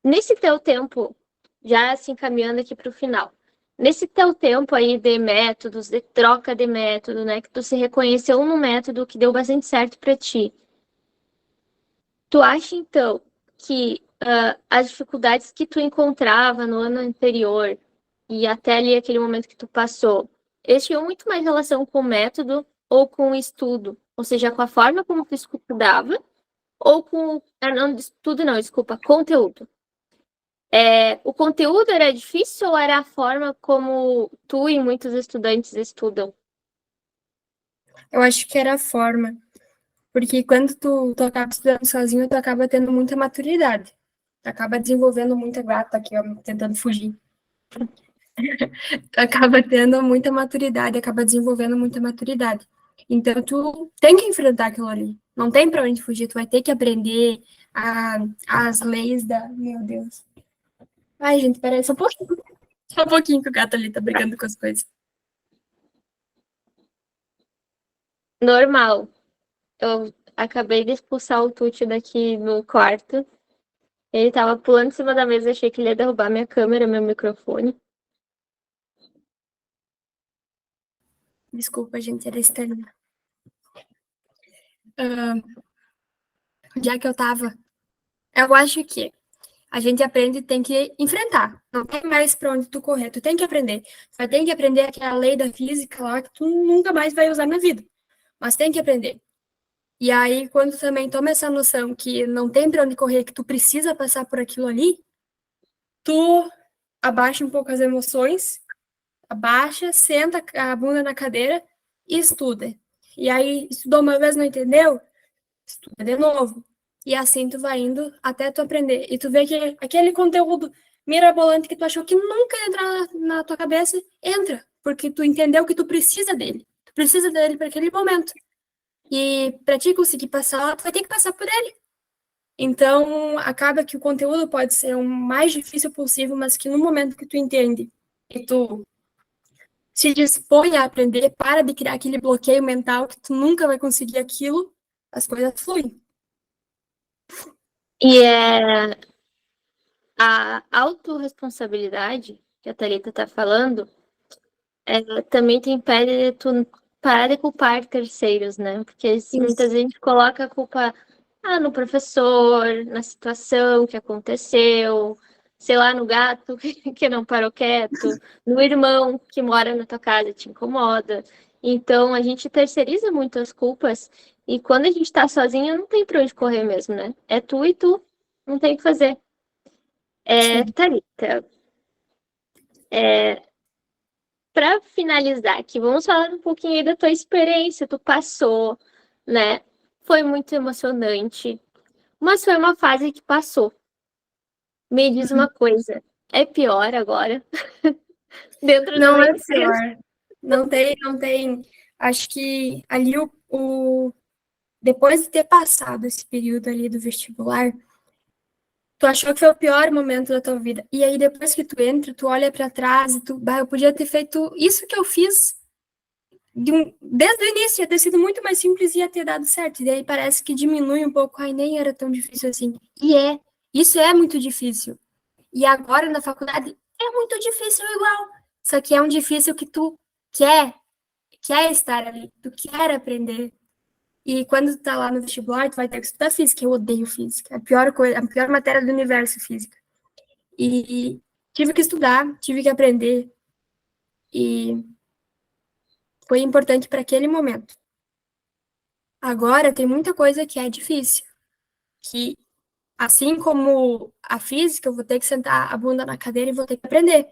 nesse teu tempo, já se encaminhando aqui para o final, nesse teu tempo aí de métodos, de troca de método, né, que tu se reconheceu num método que deu bastante certo para ti, tu acha então que as dificuldades que tu encontrava no ano anterior e até ali aquele momento que tu passou, eles tinham muito mais relação com o método ou com o estudo, ou seja, com a forma como tu estudava, ou com, não, estudo não, desculpa, conteúdo. O conteúdo era difícil ou era a forma como tu e muitos estudantes estudam? Eu acho que era a forma, porque quando tu acaba estudando sozinho, tu acaba tendo muita maturidade. Tu acaba desenvolvendo muita gata aqui, ó, tentando fugir. Tu acaba tendo muita maturidade, acaba desenvolvendo muita maturidade. Então, tu tem que enfrentar aquilo ali. Não tem para onde fugir, tu vai ter que aprender a, as leis da... Meu Deus. Ai, gente, peraí, só um pouquinho. Só um pouquinho que o gato ali tá brigando com as coisas. Normal. Eu acabei de expulsar o Tuti daqui no quarto. Ele tava pulando em cima da mesa, achei que ele ia derrubar minha câmera, meu microfone. Desculpa, gente, era externa. Já que eu tava, eu acho que a gente aprende e tem que enfrentar. Não tem mais para onde tu correr, tu tem que aprender. Tu vai ter que aprender aquela lei da física lá que tu nunca mais vai usar na vida. Mas tem que aprender. E aí, quando tu também toma essa noção que não tem para onde correr, que tu precisa passar por aquilo ali, tu abaixa um pouco as emoções, abaixa, senta a bunda na cadeira e estuda. E aí, estudou uma vez, não entendeu? Estuda de novo. E assim tu vai indo até tu aprender. E tu vê que aquele conteúdo mirabolante que tu achou que nunca ia entrar na tua cabeça, entra. Porque tu entendeu que tu precisa dele. Tu precisa dele para aquele momento. E para ti conseguir passar, tu vai ter que passar por ele. Então, acaba que o conteúdo pode ser o mais difícil possível, mas que no momento que tu entende e tu se dispõe a aprender, para de criar aquele bloqueio mental que tu nunca vai conseguir aquilo, as coisas fluem. E é a autorresponsabilidade que a Thalita está falando, também te impede de tu parar de culpar terceiros, né? Porque muitas vezes a gente coloca a culpa no professor, na situação que aconteceu, sei lá, no gato que não parou quieto, no irmão que mora na tua casa e te incomoda. Então a gente terceiriza muito as culpas e quando a gente tá sozinha não tem pra onde correr mesmo, né? É tu e tu, não tem o que fazer. Thalita, para finalizar aqui, vamos falar um pouquinho aí da tua experiência. Tu passou, né? Foi muito emocionante, mas foi uma fase que passou. Me diz uma coisa, é pior agora? Dentro da Não é medicina? pior. Não tem. Acho que ali depois de ter passado esse período ali do vestibular, tu achou que foi o pior momento da tua vida. E aí, depois que tu entra, tu olha para trás e eu podia ter feito isso que eu fiz desde o início, ia ter sido muito mais simples e ia ter dado certo. E daí parece que diminui um pouco, ai, nem era tão difícil assim. Isso é muito difícil. E agora na faculdade é muito difícil igual. Só que é um difícil que tu quer, quer estar ali, tu quer aprender. E quando tu tá lá no vestibular, tu vai ter que estudar física. Eu odeio física. A pior coisa, a pior matéria do universo, física. E tive que estudar, tive que aprender. E foi importante para aquele momento. Agora tem muita coisa que é difícil. Que, assim como a física, eu vou ter que sentar a bunda na cadeira e vou ter que aprender.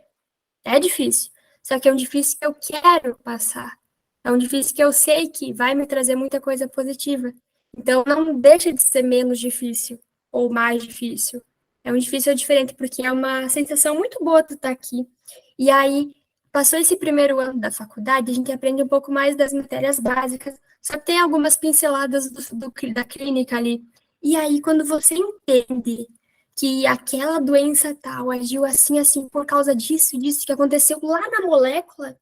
É difícil. Só que é um difícil que eu quero passar. É um difícil que eu sei que vai me trazer muita coisa positiva. Então, não deixa de ser menos difícil ou mais difícil. É um difícil diferente, porque é uma sensação muito boa tu estar aqui. E aí, passou esse primeiro ano da faculdade, a gente aprende um pouco mais das matérias básicas, só que tem algumas pinceladas da clínica ali. E aí, quando você entende que aquela doença tal agiu assim, assim, por causa disso, disso que aconteceu lá na molécula,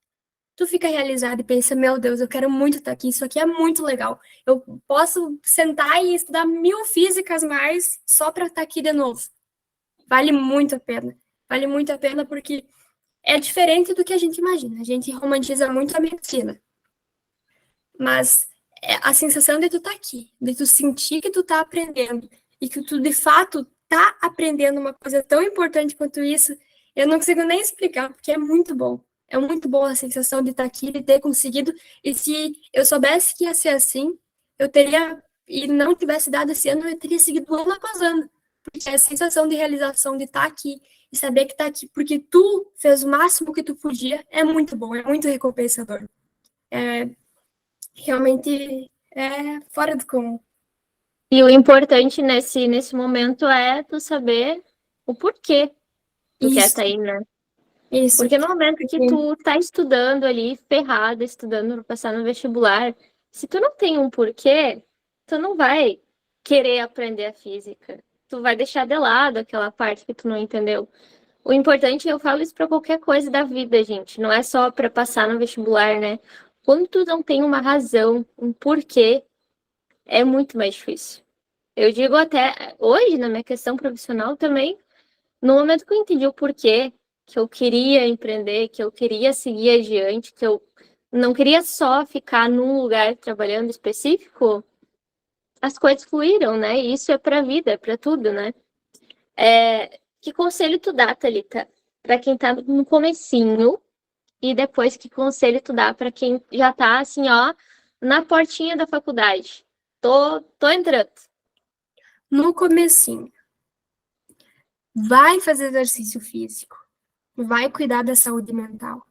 tu fica realizado e pensa, meu Deus, eu quero muito estar aqui, isso aqui é muito legal. Eu posso sentar e estudar 1000 físicas mais só para estar aqui de novo. Vale muito a pena. Vale muito a pena porque é diferente do que a gente imagina. A gente romantiza muito a medicina. Mas a sensação de tu estar aqui, de tu sentir que tu tá aprendendo e que tu de fato tá aprendendo uma coisa tão importante quanto isso, eu não consigo nem explicar, porque é muito bom. É muito boa a sensação de estar aqui, de ter conseguido. E se eu soubesse que ia ser assim, eu teria, e não tivesse dado esse ano, eu teria seguido ano após ano. Porque a sensação de realização de estar aqui e saber que está aqui porque tu fez o máximo que tu podia é muito bom, é muito recompensador. É, realmente é fora do comum. E o importante nesse momento é tu saber o porquê tu quer estar Isso, aí, né? isso. Porque no momento que Porque, tu tá estudando ali, ferrada, estudando para passar no vestibular, se tu não tem um porquê, tu não vai querer aprender a física. Tu vai deixar de lado aquela parte que tu não entendeu. O importante, eu falo isso para qualquer coisa da vida, gente. Não é só para passar no vestibular, né? Quando tu não tem uma razão, um porquê, é muito mais difícil. Eu digo até hoje, na minha questão profissional também, no momento que eu entendi o porquê que eu queria empreender, que eu queria seguir adiante, que eu não queria só ficar num lugar trabalhando específico, as coisas fluíram, né? E isso é para a vida, é para tudo, né? Que conselho tu dá, Thalita, para quem tá no comecinho e depois que conselho tu dá para quem já tá assim, ó, na portinha da faculdade? Tô entrando. no comecinho, vai fazer exercício físico, vai cuidar da saúde mental.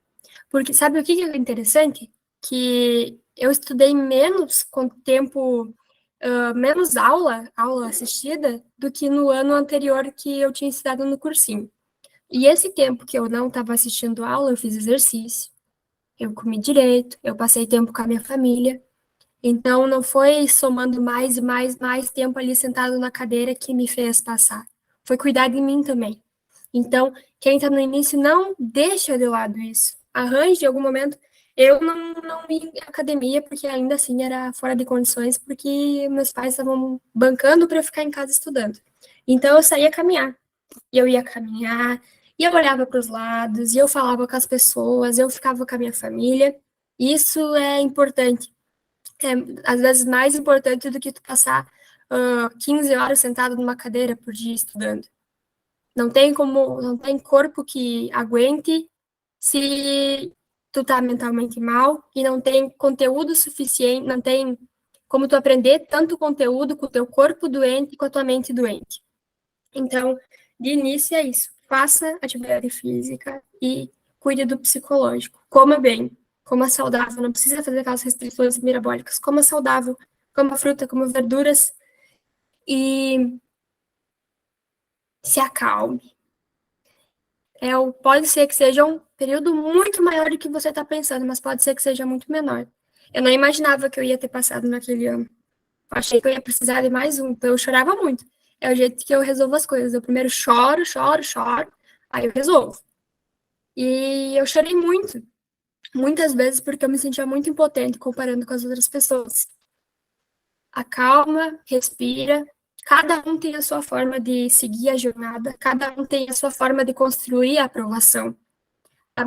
Porque sabe o que é interessante? Que eu estudei menos com tempo, menos aula assistida, do que no ano anterior que eu tinha estudado no cursinho. E esse tempo que eu não estava assistindo aula, eu fiz exercício, eu comi direito, eu passei tempo com a minha família. Então, não foi somando mais e mais tempo ali sentado na cadeira que me fez passar. Foi cuidar de mim também. Então, quem está no início, não deixa de lado isso. Arranje em algum momento. Eu não ia à academia, porque ainda assim era fora de condições, porque meus pais estavam bancando para eu ficar em casa estudando. Então, eu saía caminhar. E eu ia caminhar, e eu olhava para os lados, e eu falava com as pessoas, eu ficava com a minha família. Isso é importante, é às vezes mais importante do que tu passar 15 horas sentado numa cadeira por dia estudando. Não tem corpo que aguente se tu tá mentalmente mal e não tem conteúdo suficiente, não tem como tu aprender tanto conteúdo com o teu corpo doente e com a tua mente doente. Então, de início é isso. Faça atividade física e cuide do psicológico. Coma bem, coma saudável, não precisa fazer aquelas restrições mirabólicas. Coma saudável, coma fruta, coma verduras e se acalme. Pode ser que seja um período muito maior do que você está pensando, mas pode ser que seja muito menor. Eu não imaginava que eu ia ter passado naquele ano. Eu achei que eu ia precisar de mais um, então eu chorava muito. É o jeito que eu resolvo as coisas. Eu primeiro choro, choro, choro, aí eu resolvo. E eu chorei muito, muitas vezes, porque eu me sentia muito impotente comparando com as outras pessoas. Acalma, respira. Cada um tem a sua forma de seguir a jornada, cada um tem a sua forma de construir a aprovação.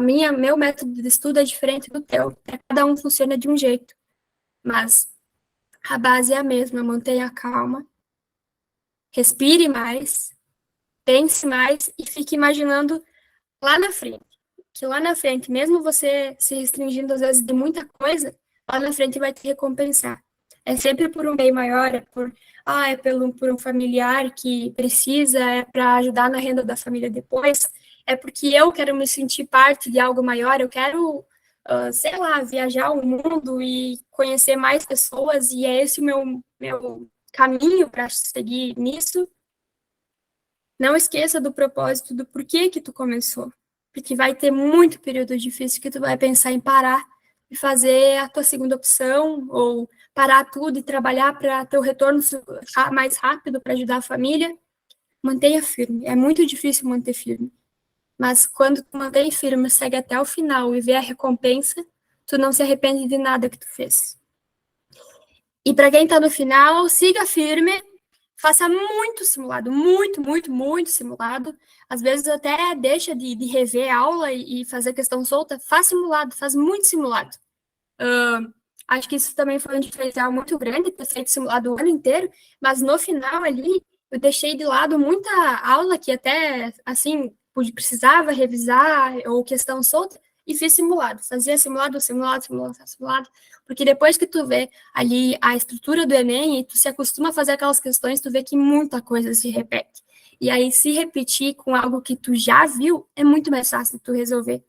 Meu método de estudo é diferente do teu. Cada um funciona de um jeito, mas a base é a mesma. Mantenha a calma, respire mais, pense mais e fique imaginando lá na frente. Que lá na frente, mesmo você se restringindo às vezes de muita coisa, lá na frente vai te recompensar. É sempre por um bem maior, por um familiar que precisa, é para ajudar na renda da família depois, é porque eu quero me sentir parte de algo maior, eu quero, sei lá, viajar o mundo e conhecer mais pessoas, e é esse o meu caminho para seguir nisso. Não esqueça do propósito, do porquê que tu começou. Porque vai ter muito período difícil que tu vai pensar em parar e fazer a tua segunda opção, ou parar tudo e trabalhar para ter o retorno mais rápido para ajudar a família. Mantenha firme. É muito difícil manter firme. Mas quando tu mantém firme, segue até o final e vê a recompensa, tu não se arrepende de nada que tu fez. E para quem está no final, siga firme, faça muito simulado, muito simulado. Às vezes até deixa de rever a aula e fazer questão solta, faz simulado, faz muito simulado. Acho que isso também foi um diferencial muito grande, ter feito simulado o ano inteiro, mas no final ali, eu deixei de lado muita aula que até, assim, precisava revisar, ou questão solta, e fiz simulado. Fazia simulado, porque depois que tu vê ali a estrutura do Enem e tu se acostuma a fazer aquelas questões, tu vê que muita coisa se repete. E aí, se repetir com algo que tu já viu, é muito mais fácil tu resolver.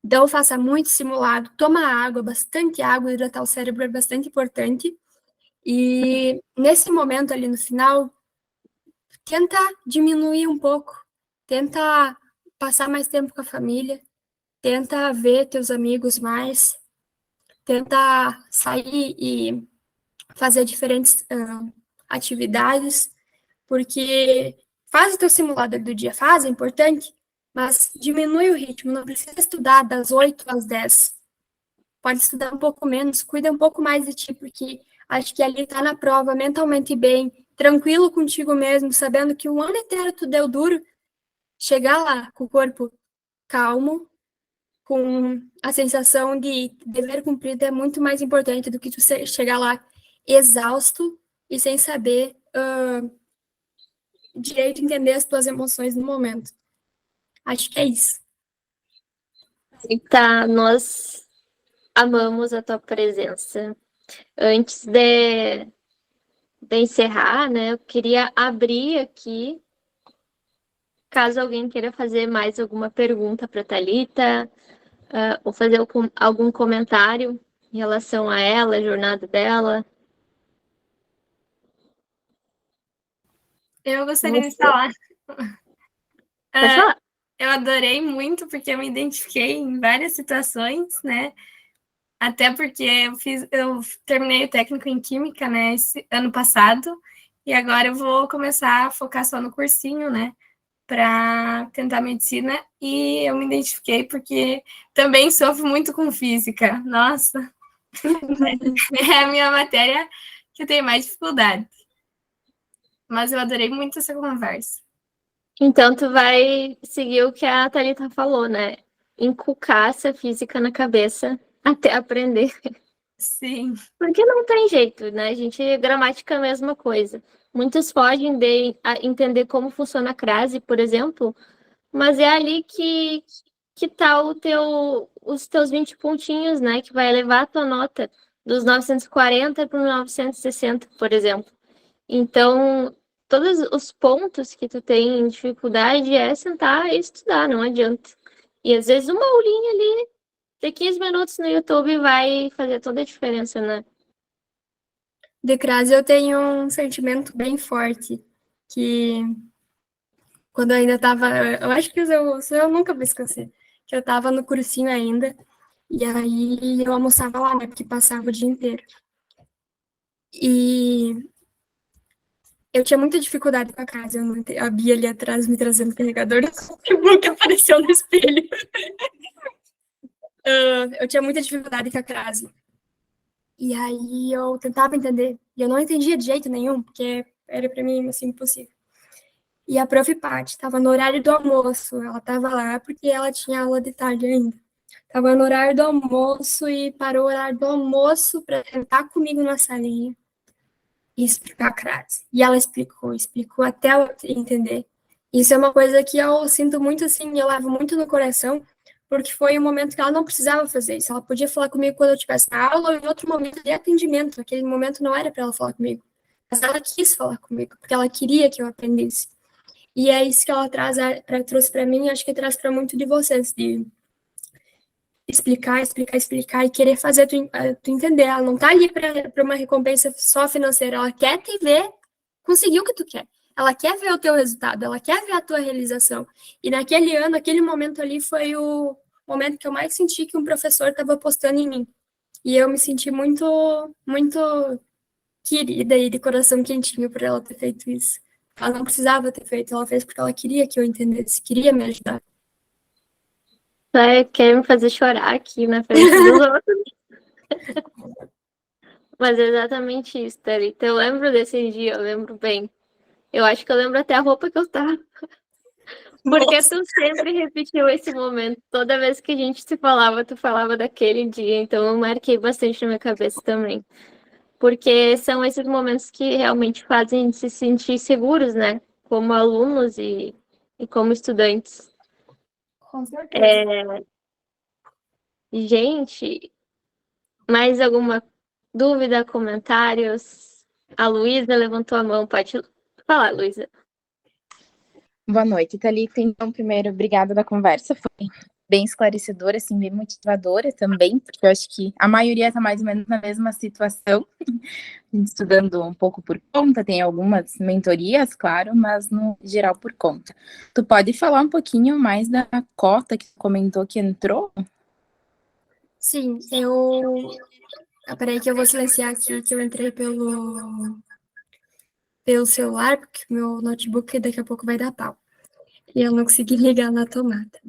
Então, faça muito simulado, toma água, bastante água, hidratar o cérebro é bastante importante. E nesse momento ali no final, tenta diminuir um pouco, tenta passar mais tempo com a família, tenta ver teus amigos mais, tenta sair e fazer diferentes atividades, porque faz o teu simulador do dia, faz, é importante, mas diminui o ritmo, não precisa estudar das 8 às 10. Pode estudar um pouco menos, cuida um pouco mais de ti, porque acho que ali tá na prova mentalmente bem, tranquilo contigo mesmo, sabendo que um ano inteiro tu deu duro, chegar lá com o corpo calmo, com a sensação de dever cumprido é muito mais importante do que tu chegar lá exausto e sem saber direito entender as tuas emoções no momento. Acho que é isso. Tá, nós amamos a tua presença. Antes de encerrar, né, eu queria abrir aqui, caso alguém queira fazer mais alguma pergunta para a Thalita, ou fazer algum comentário em relação a ela, a jornada dela. Eu gostaria de falar. Pode falar. Eu adorei muito, porque eu me identifiquei em várias situações, né? Até porque eu terminei o técnico em Química, né, esse ano passado, e agora eu vou começar a focar só no cursinho, né, para tentar medicina, e eu me identifiquei porque também sofro muito com física. Nossa, é a minha matéria que eu tenho mais dificuldade. Mas eu adorei muito essa conversa. Então, tu vai seguir o que a Thalita falou, né? Inculcar essa física na cabeça até aprender. Sim. Porque não tem jeito, né? A gente, gramática é a mesma coisa. Muitos fogem de entender como funciona a crase, por exemplo, mas é ali que tá os teus 20 pontinhos, né? Que vai levar a tua nota dos 940 para o 960, por exemplo. Então, todos os pontos que tu tem em dificuldade é sentar e estudar, não adianta. E às vezes uma aulinha ali de 15 minutos no YouTube vai fazer toda a diferença, né? De crase eu tenho um sentimento bem forte, que quando eu ainda estava, eu acho que eu nunca vou esquecer, que eu estava no cursinho ainda, e aí eu almoçava lá, né, porque passava o dia inteiro. E eu tinha muita dificuldade com a casa, a Bia ali atrás me trazendo carregador, que apareceu no espelho. Eu tinha muita dificuldade com a crase. E aí eu tentava entender, e eu não entendia de jeito nenhum, porque era para mim, assim, impossível. E a prof. Paty estava no horário do almoço, ela estava lá porque ela tinha aula de tarde ainda. Estava no horário do almoço e parou o horário do almoço para sentar comigo na salinha e explicar a crase. E ela explicou até eu entender. Isso é uma coisa que eu sinto muito, assim, eu levo muito no coração, porque foi um momento que ela não precisava fazer isso. Ela podia falar comigo quando eu estivesse na aula ou em outro momento de atendimento. Aquele momento não era para ela falar comigo. Mas ela quis falar comigo, porque ela queria que eu aprendesse. E é isso que ela trouxe para mim, acho que traz para muito de vocês, de explicar e querer fazer tu entender. Ela não tá ali para uma recompensa só financeira, ela quer te ver conseguir o que tu quer. Ela quer ver o teu resultado, ela quer ver a tua realização. E naquele ano, aquele momento ali foi o momento que eu mais senti que um professor estava apostando em mim. E eu me senti muito, muito querida e de coração quentinho por ela ter feito isso. Ela não precisava ter feito, ela fez porque ela queria que eu entendesse, queria me ajudar. Quer me fazer chorar aqui na frente dos outros. Mas é exatamente isso, Thalita. Eu lembro desse dia, eu lembro bem. Eu acho que eu lembro até a roupa que eu tava. Porque Nossa. tu sempre repetiu esse momento. Toda vez que a gente se falava, tu falava daquele dia. Então eu marquei bastante na minha cabeça também. Porque são esses momentos que realmente fazem se sentir seguros, né? Como alunos e como estudantes. Com certeza. É, gente, mais alguma dúvida, comentários? A Luísa levantou a mão. Pode falar, Luísa. Boa noite, Thalita. Então, primeiro, obrigada da conversa. Foi bem esclarecedora, assim, bem motivadora também, porque eu acho que a maioria está mais ou menos na mesma situação, estudando um pouco por conta, tem algumas mentorias, claro, mas no geral por conta. Tu pode falar um pouquinho mais da cota que tu comentou que entrou? Sim, eu. Peraí, que eu vou silenciar aqui, que eu entrei pelo celular, porque meu notebook daqui a pouco vai dar pau. E eu não consegui ligar na tomada.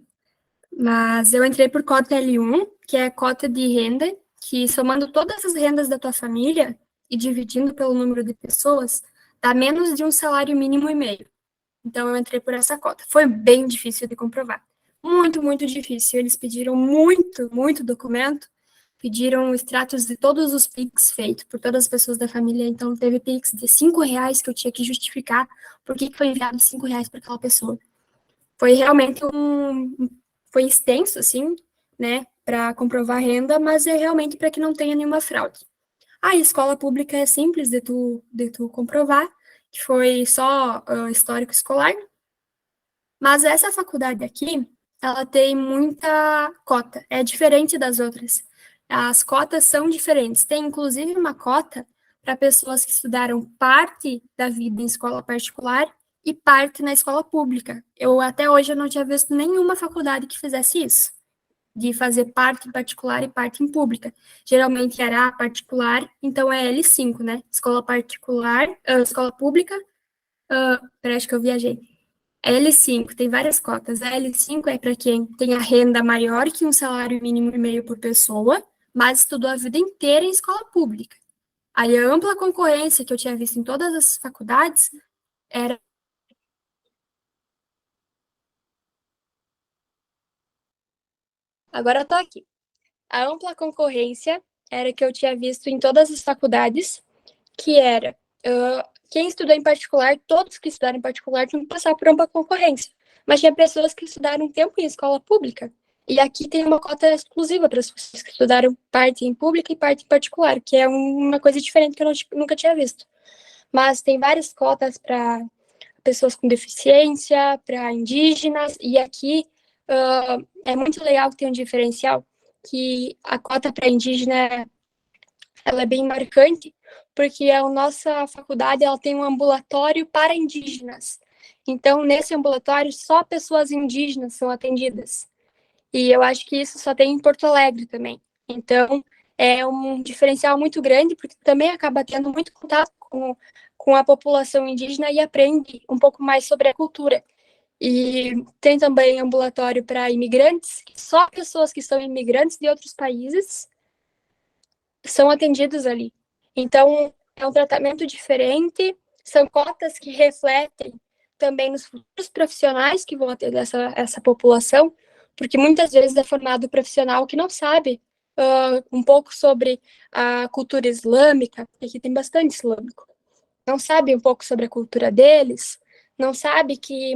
Mas eu entrei por cota L1, que é cota de renda, que somando todas as rendas da tua família e dividindo pelo número de pessoas, dá menos de um salário mínimo e meio. Então eu entrei por essa cota. Foi bem difícil de comprovar. Muito, muito difícil. Eles pediram muito, muito documento, pediram extratos de todos os PIX feitos por todas as pessoas da família. Então teve PIX de R$ 5 que eu tinha que justificar por que foi enviado R$ 5 para aquela pessoa. Foi realmente foi extenso, assim, né, para comprovar a renda, mas é realmente para que não tenha nenhuma fraude. A escola pública é simples de tu comprovar, que foi só histórico escolar, mas essa faculdade aqui, ela tem muita cota, é diferente das outras. As cotas são diferentes. Tem, inclusive, uma cota para pessoas que estudaram parte da vida em escola particular e parte na escola pública. Até hoje, eu não tinha visto nenhuma faculdade que fizesse isso. de fazer parte em particular e parte em pública. Geralmente era particular, então é L5, né? Escola particular, escola pública, peraí, acho que eu viajei. É L5, tem várias cotas. A L5 é para quem tem a renda maior que um salário mínimo e meio por pessoa, mas estudou a vida inteira em escola pública. Aí a ampla concorrência que eu tinha visto em todas as faculdades era. Agora eu tô aqui. A ampla concorrência era que eu tinha visto em todas as faculdades, que era quem estudou em particular, todos que estudaram em particular tinham que passar por ampla concorrência. Mas tinha pessoas que estudaram um tempo em escola pública. E aqui tem uma cota exclusiva para as pessoas que estudaram parte em pública e parte em particular, que é uma coisa diferente que eu nunca tinha visto. Mas tem várias cotas para pessoas com deficiência, para indígenas, e aqui é muito legal que tem um diferencial, que a cota para indígena ela é bem marcante, porque a nossa faculdade ela tem um ambulatório para indígenas. Então, nesse ambulatório, só pessoas indígenas são atendidas. E eu acho que isso só tem em Porto Alegre também. Então, é um diferencial muito grande, porque também acaba tendo muito contato com a população indígena e aprende um pouco mais sobre a cultura. E tem também ambulatório para imigrantes, que só pessoas que são imigrantes de outros países são atendidos ali. Então, é um tratamento diferente, são cotas que refletem também nos futuros profissionais que vão atender essa população, porque muitas vezes é formado profissional que não sabe um pouco sobre a cultura islâmica, porque aqui tem bastante islâmico, não sabe um pouco sobre a cultura deles, não sabe que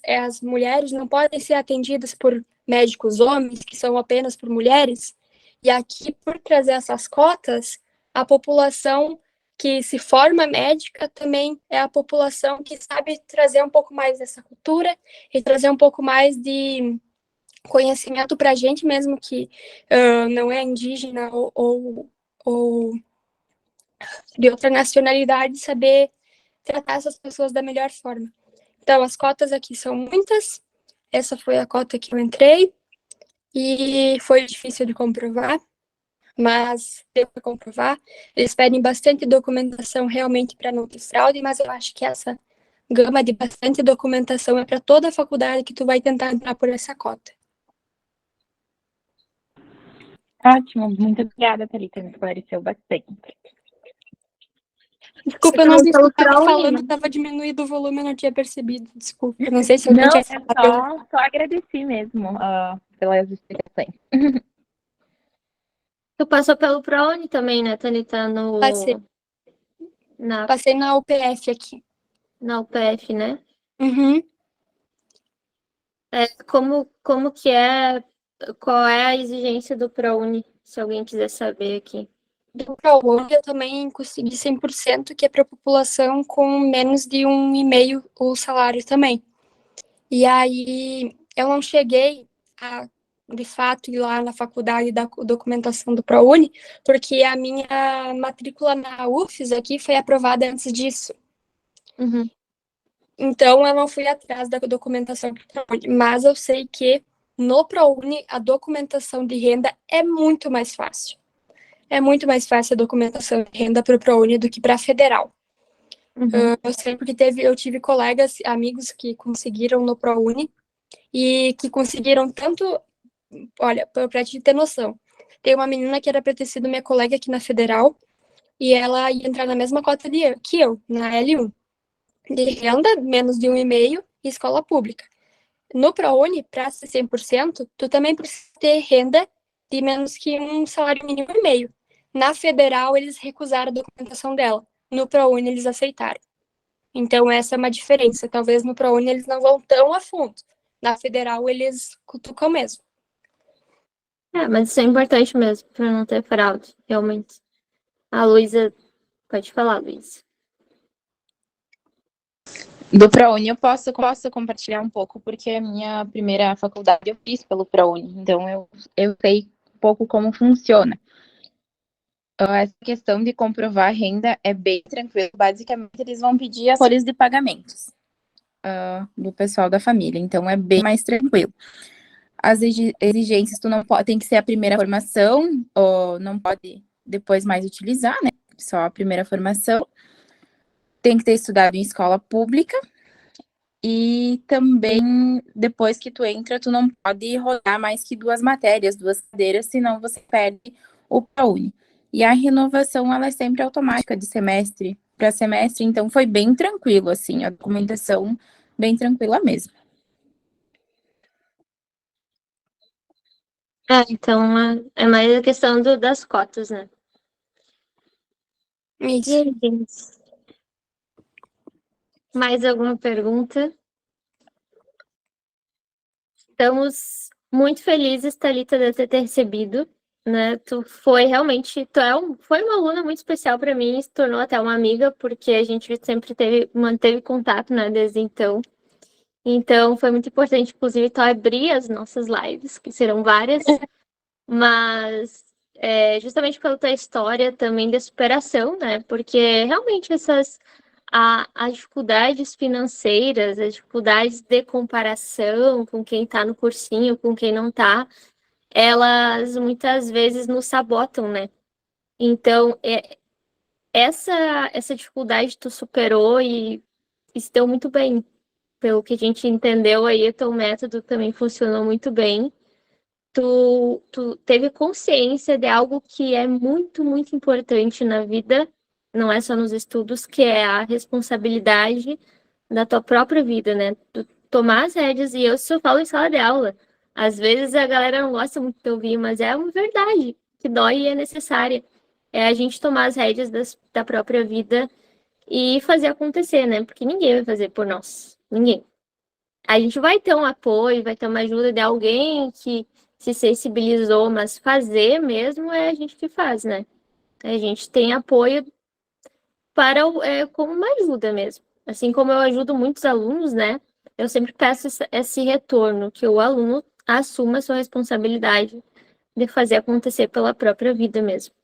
as mulheres não podem ser atendidas por médicos homens, que são apenas por mulheres. E aqui, por trazer essas cotas, a população que se forma médica também é a população que sabe trazer um pouco mais dessa cultura e trazer um pouco mais de conhecimento para a gente mesmo que não é indígena ou de outra nacionalidade, saber tratar essas pessoas da melhor forma. Então, as cotas aqui são muitas. Essa foi a cota que eu entrei e foi difícil de comprovar, mas deu para comprovar. Eles pedem bastante documentação realmente para não ter fraude, mas eu acho que essa gama de bastante documentação é para toda a faculdade que tu vai tentar entrar por essa cota. Ótimo, muito obrigada, Thalita, me esclareceu bastante. Desculpa, eu não vi, eu estava falando, estava diminuído o volume, eu não tinha percebido. Desculpa, eu não sei se alguém tinha falado. Só agradeci mesmo pelas explicações. Tu passou pelo ProUni também, né, Thalita? Passei na UPF aqui. Na UPF, né? Uhum. Como que é, qual é a exigência do ProUni, se alguém quiser saber aqui? Do ProUni eu também consegui 100%, que é para a população com menos de 1,5 o salário também. E aí eu não cheguei a, de fato, ir lá na faculdade da documentação do ProUni, porque a minha matrícula na UFES aqui foi aprovada antes disso. Uhum. Então, eu não fui atrás da documentação do ProUni, mas eu sei que no ProUni a documentação de renda é muito mais fácil. É muito mais fácil a documentação de renda para o ProUni do que para a federal. Uhum. Eu sei porque eu tive colegas, amigos que conseguiram no ProUni e que conseguiram tanto... Olha, para te ter noção, tem uma menina que era para ter sido minha colega aqui na federal e ela ia entrar na mesma cota que eu, na L1. De renda, menos de 1,5 e escola pública. No ProUni, para ser 100%, tu também precisa ter renda de menos que um salário mínimo e meio. Na federal, eles recusaram a documentação dela. No ProUni, eles aceitaram. Então, essa é uma diferença. Talvez no ProUni eles não vão tão a fundo. Na federal, eles cutucam mesmo. Mas isso é importante mesmo, para não ter fraude, realmente. A Luísa, pode falar, Luísa. Do ProUni eu posso compartilhar um pouco, porque a minha primeira faculdade eu fiz pelo ProUni, então eu sei um pouco como funciona. Essa questão de comprovar a renda é bem tranquilo. Basicamente, eles vão pedir as folhas de pagamentos do pessoal da família, então é bem mais tranquilo. As exigências, tu não pode, tem que ser a primeira formação, ou não pode depois mais utilizar, né? Só a primeira formação. Tem que ter estudado em escola pública. E também, depois que tu entra, tu não pode rodar mais que 2 matérias, 2 cadeiras, senão você perde o ProUni. E a renovação, ela é sempre automática, de semestre para semestre, então foi bem tranquilo, assim, a documentação bem tranquila mesmo. Então é mais a questão das cotas, né? Isso. E aí, gente? Mais alguma pergunta? Estamos muito felizes, Thalita, de ter te recebido, né? Tu foi realmente, foi uma aluna muito especial para mim, e se tornou até uma amiga, porque a gente sempre manteve contato, né, desde então. Então, foi muito importante, inclusive, tu abrir as nossas lives, que serão várias, mas justamente pela tua história também de superação, né? Porque realmente as dificuldades financeiras, as dificuldades de comparação com quem está no cursinho, com quem não está, elas muitas vezes nos sabotam, né? Então, essa dificuldade tu superou e se deu muito bem. Pelo que a gente entendeu aí, o teu método também funcionou muito bem. Tu teve consciência de algo que é muito, muito importante na vida, não é só nos estudos, que é a responsabilidade da tua própria vida, né? Tu tomar as rédeas, e eu só falo em sala de aula. Às vezes a galera não gosta muito de ouvir, mas é uma verdade, que dói e é necessária. É a gente tomar as rédeas da própria vida e fazer acontecer, né? Porque ninguém vai fazer por nós. Ninguém. A gente vai ter um apoio, vai ter uma ajuda de alguém que se sensibilizou, mas fazer mesmo é a gente que faz, né? A gente tem apoio para como uma ajuda mesmo. Assim como eu ajudo muitos alunos, né? Eu sempre peço esse retorno, que o aluno assuma a sua responsabilidade de fazer acontecer pela própria vida mesmo.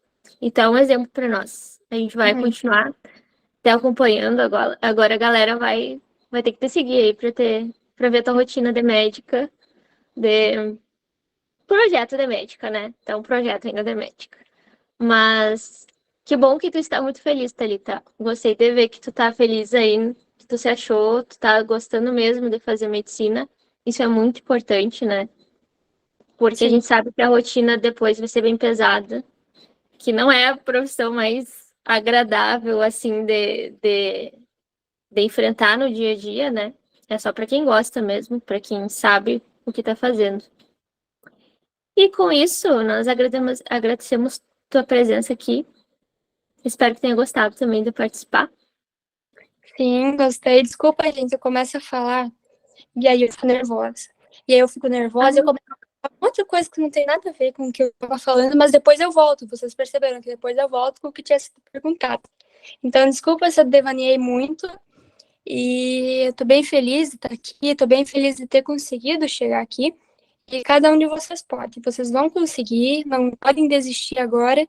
Então, é um exemplo para nós. A gente vai continuar te acompanhando agora. Agora a galera vai ter que te seguir aí para ver a tua rotina de médica, de projeto de médica, né? Então, projeto ainda de médica. Mas que bom que tu está muito feliz, Thalita. Gostei de ver que tu tá feliz aí, que tu se achou, tu tá gostando mesmo de fazer medicina. Isso é muito importante, né? Porque a Sim. gente sabe que a rotina depois vai ser bem pesada, que não é a profissão mais agradável, assim, de enfrentar no dia a dia, né? É só para quem gosta mesmo, para quem sabe o que tá fazendo. E com isso, nós agradecemos tua presença aqui. Espero que tenha gostado também de participar. Sim, gostei. Desculpa, gente, eu começo a falar e aí eu fico nervosa. E aí eu fico nervosa, eu começo a falar um monte de coisa que não tem nada a ver com o que eu estava falando, mas depois eu volto. Vocês perceberam que depois eu volto com o que tinha sido perguntado. Então, desculpa se eu devaneei muito. E eu tô bem feliz de estar aqui, tô bem feliz de ter conseguido chegar aqui. E cada um de vocês pode. Vocês vão conseguir, não podem desistir agora.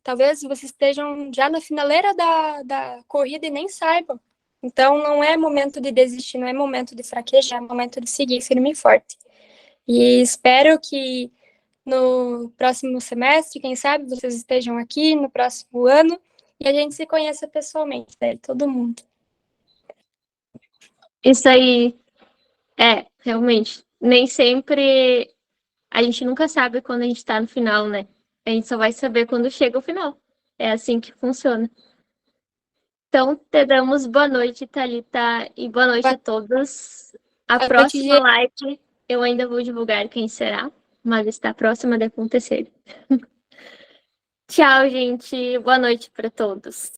Talvez vocês estejam já na finaleira da corrida e nem saibam. Então, não é momento de desistir, não é momento de fraquejar, é momento de seguir firme e forte. E espero que no próximo semestre, quem sabe, vocês estejam aqui no próximo ano e a gente se conheça pessoalmente, né? Todo mundo. Isso aí realmente, nem sempre a gente nunca sabe quando a gente tá no final, né? A gente só vai saber quando chega o final. É assim que funciona. Então, te damos boa noite, Thalita, e boa noite a todos. A Boa noite, próxima live eu ainda vou divulgar quem será, mas está próxima de acontecer. Tchau, gente. Boa noite para todos.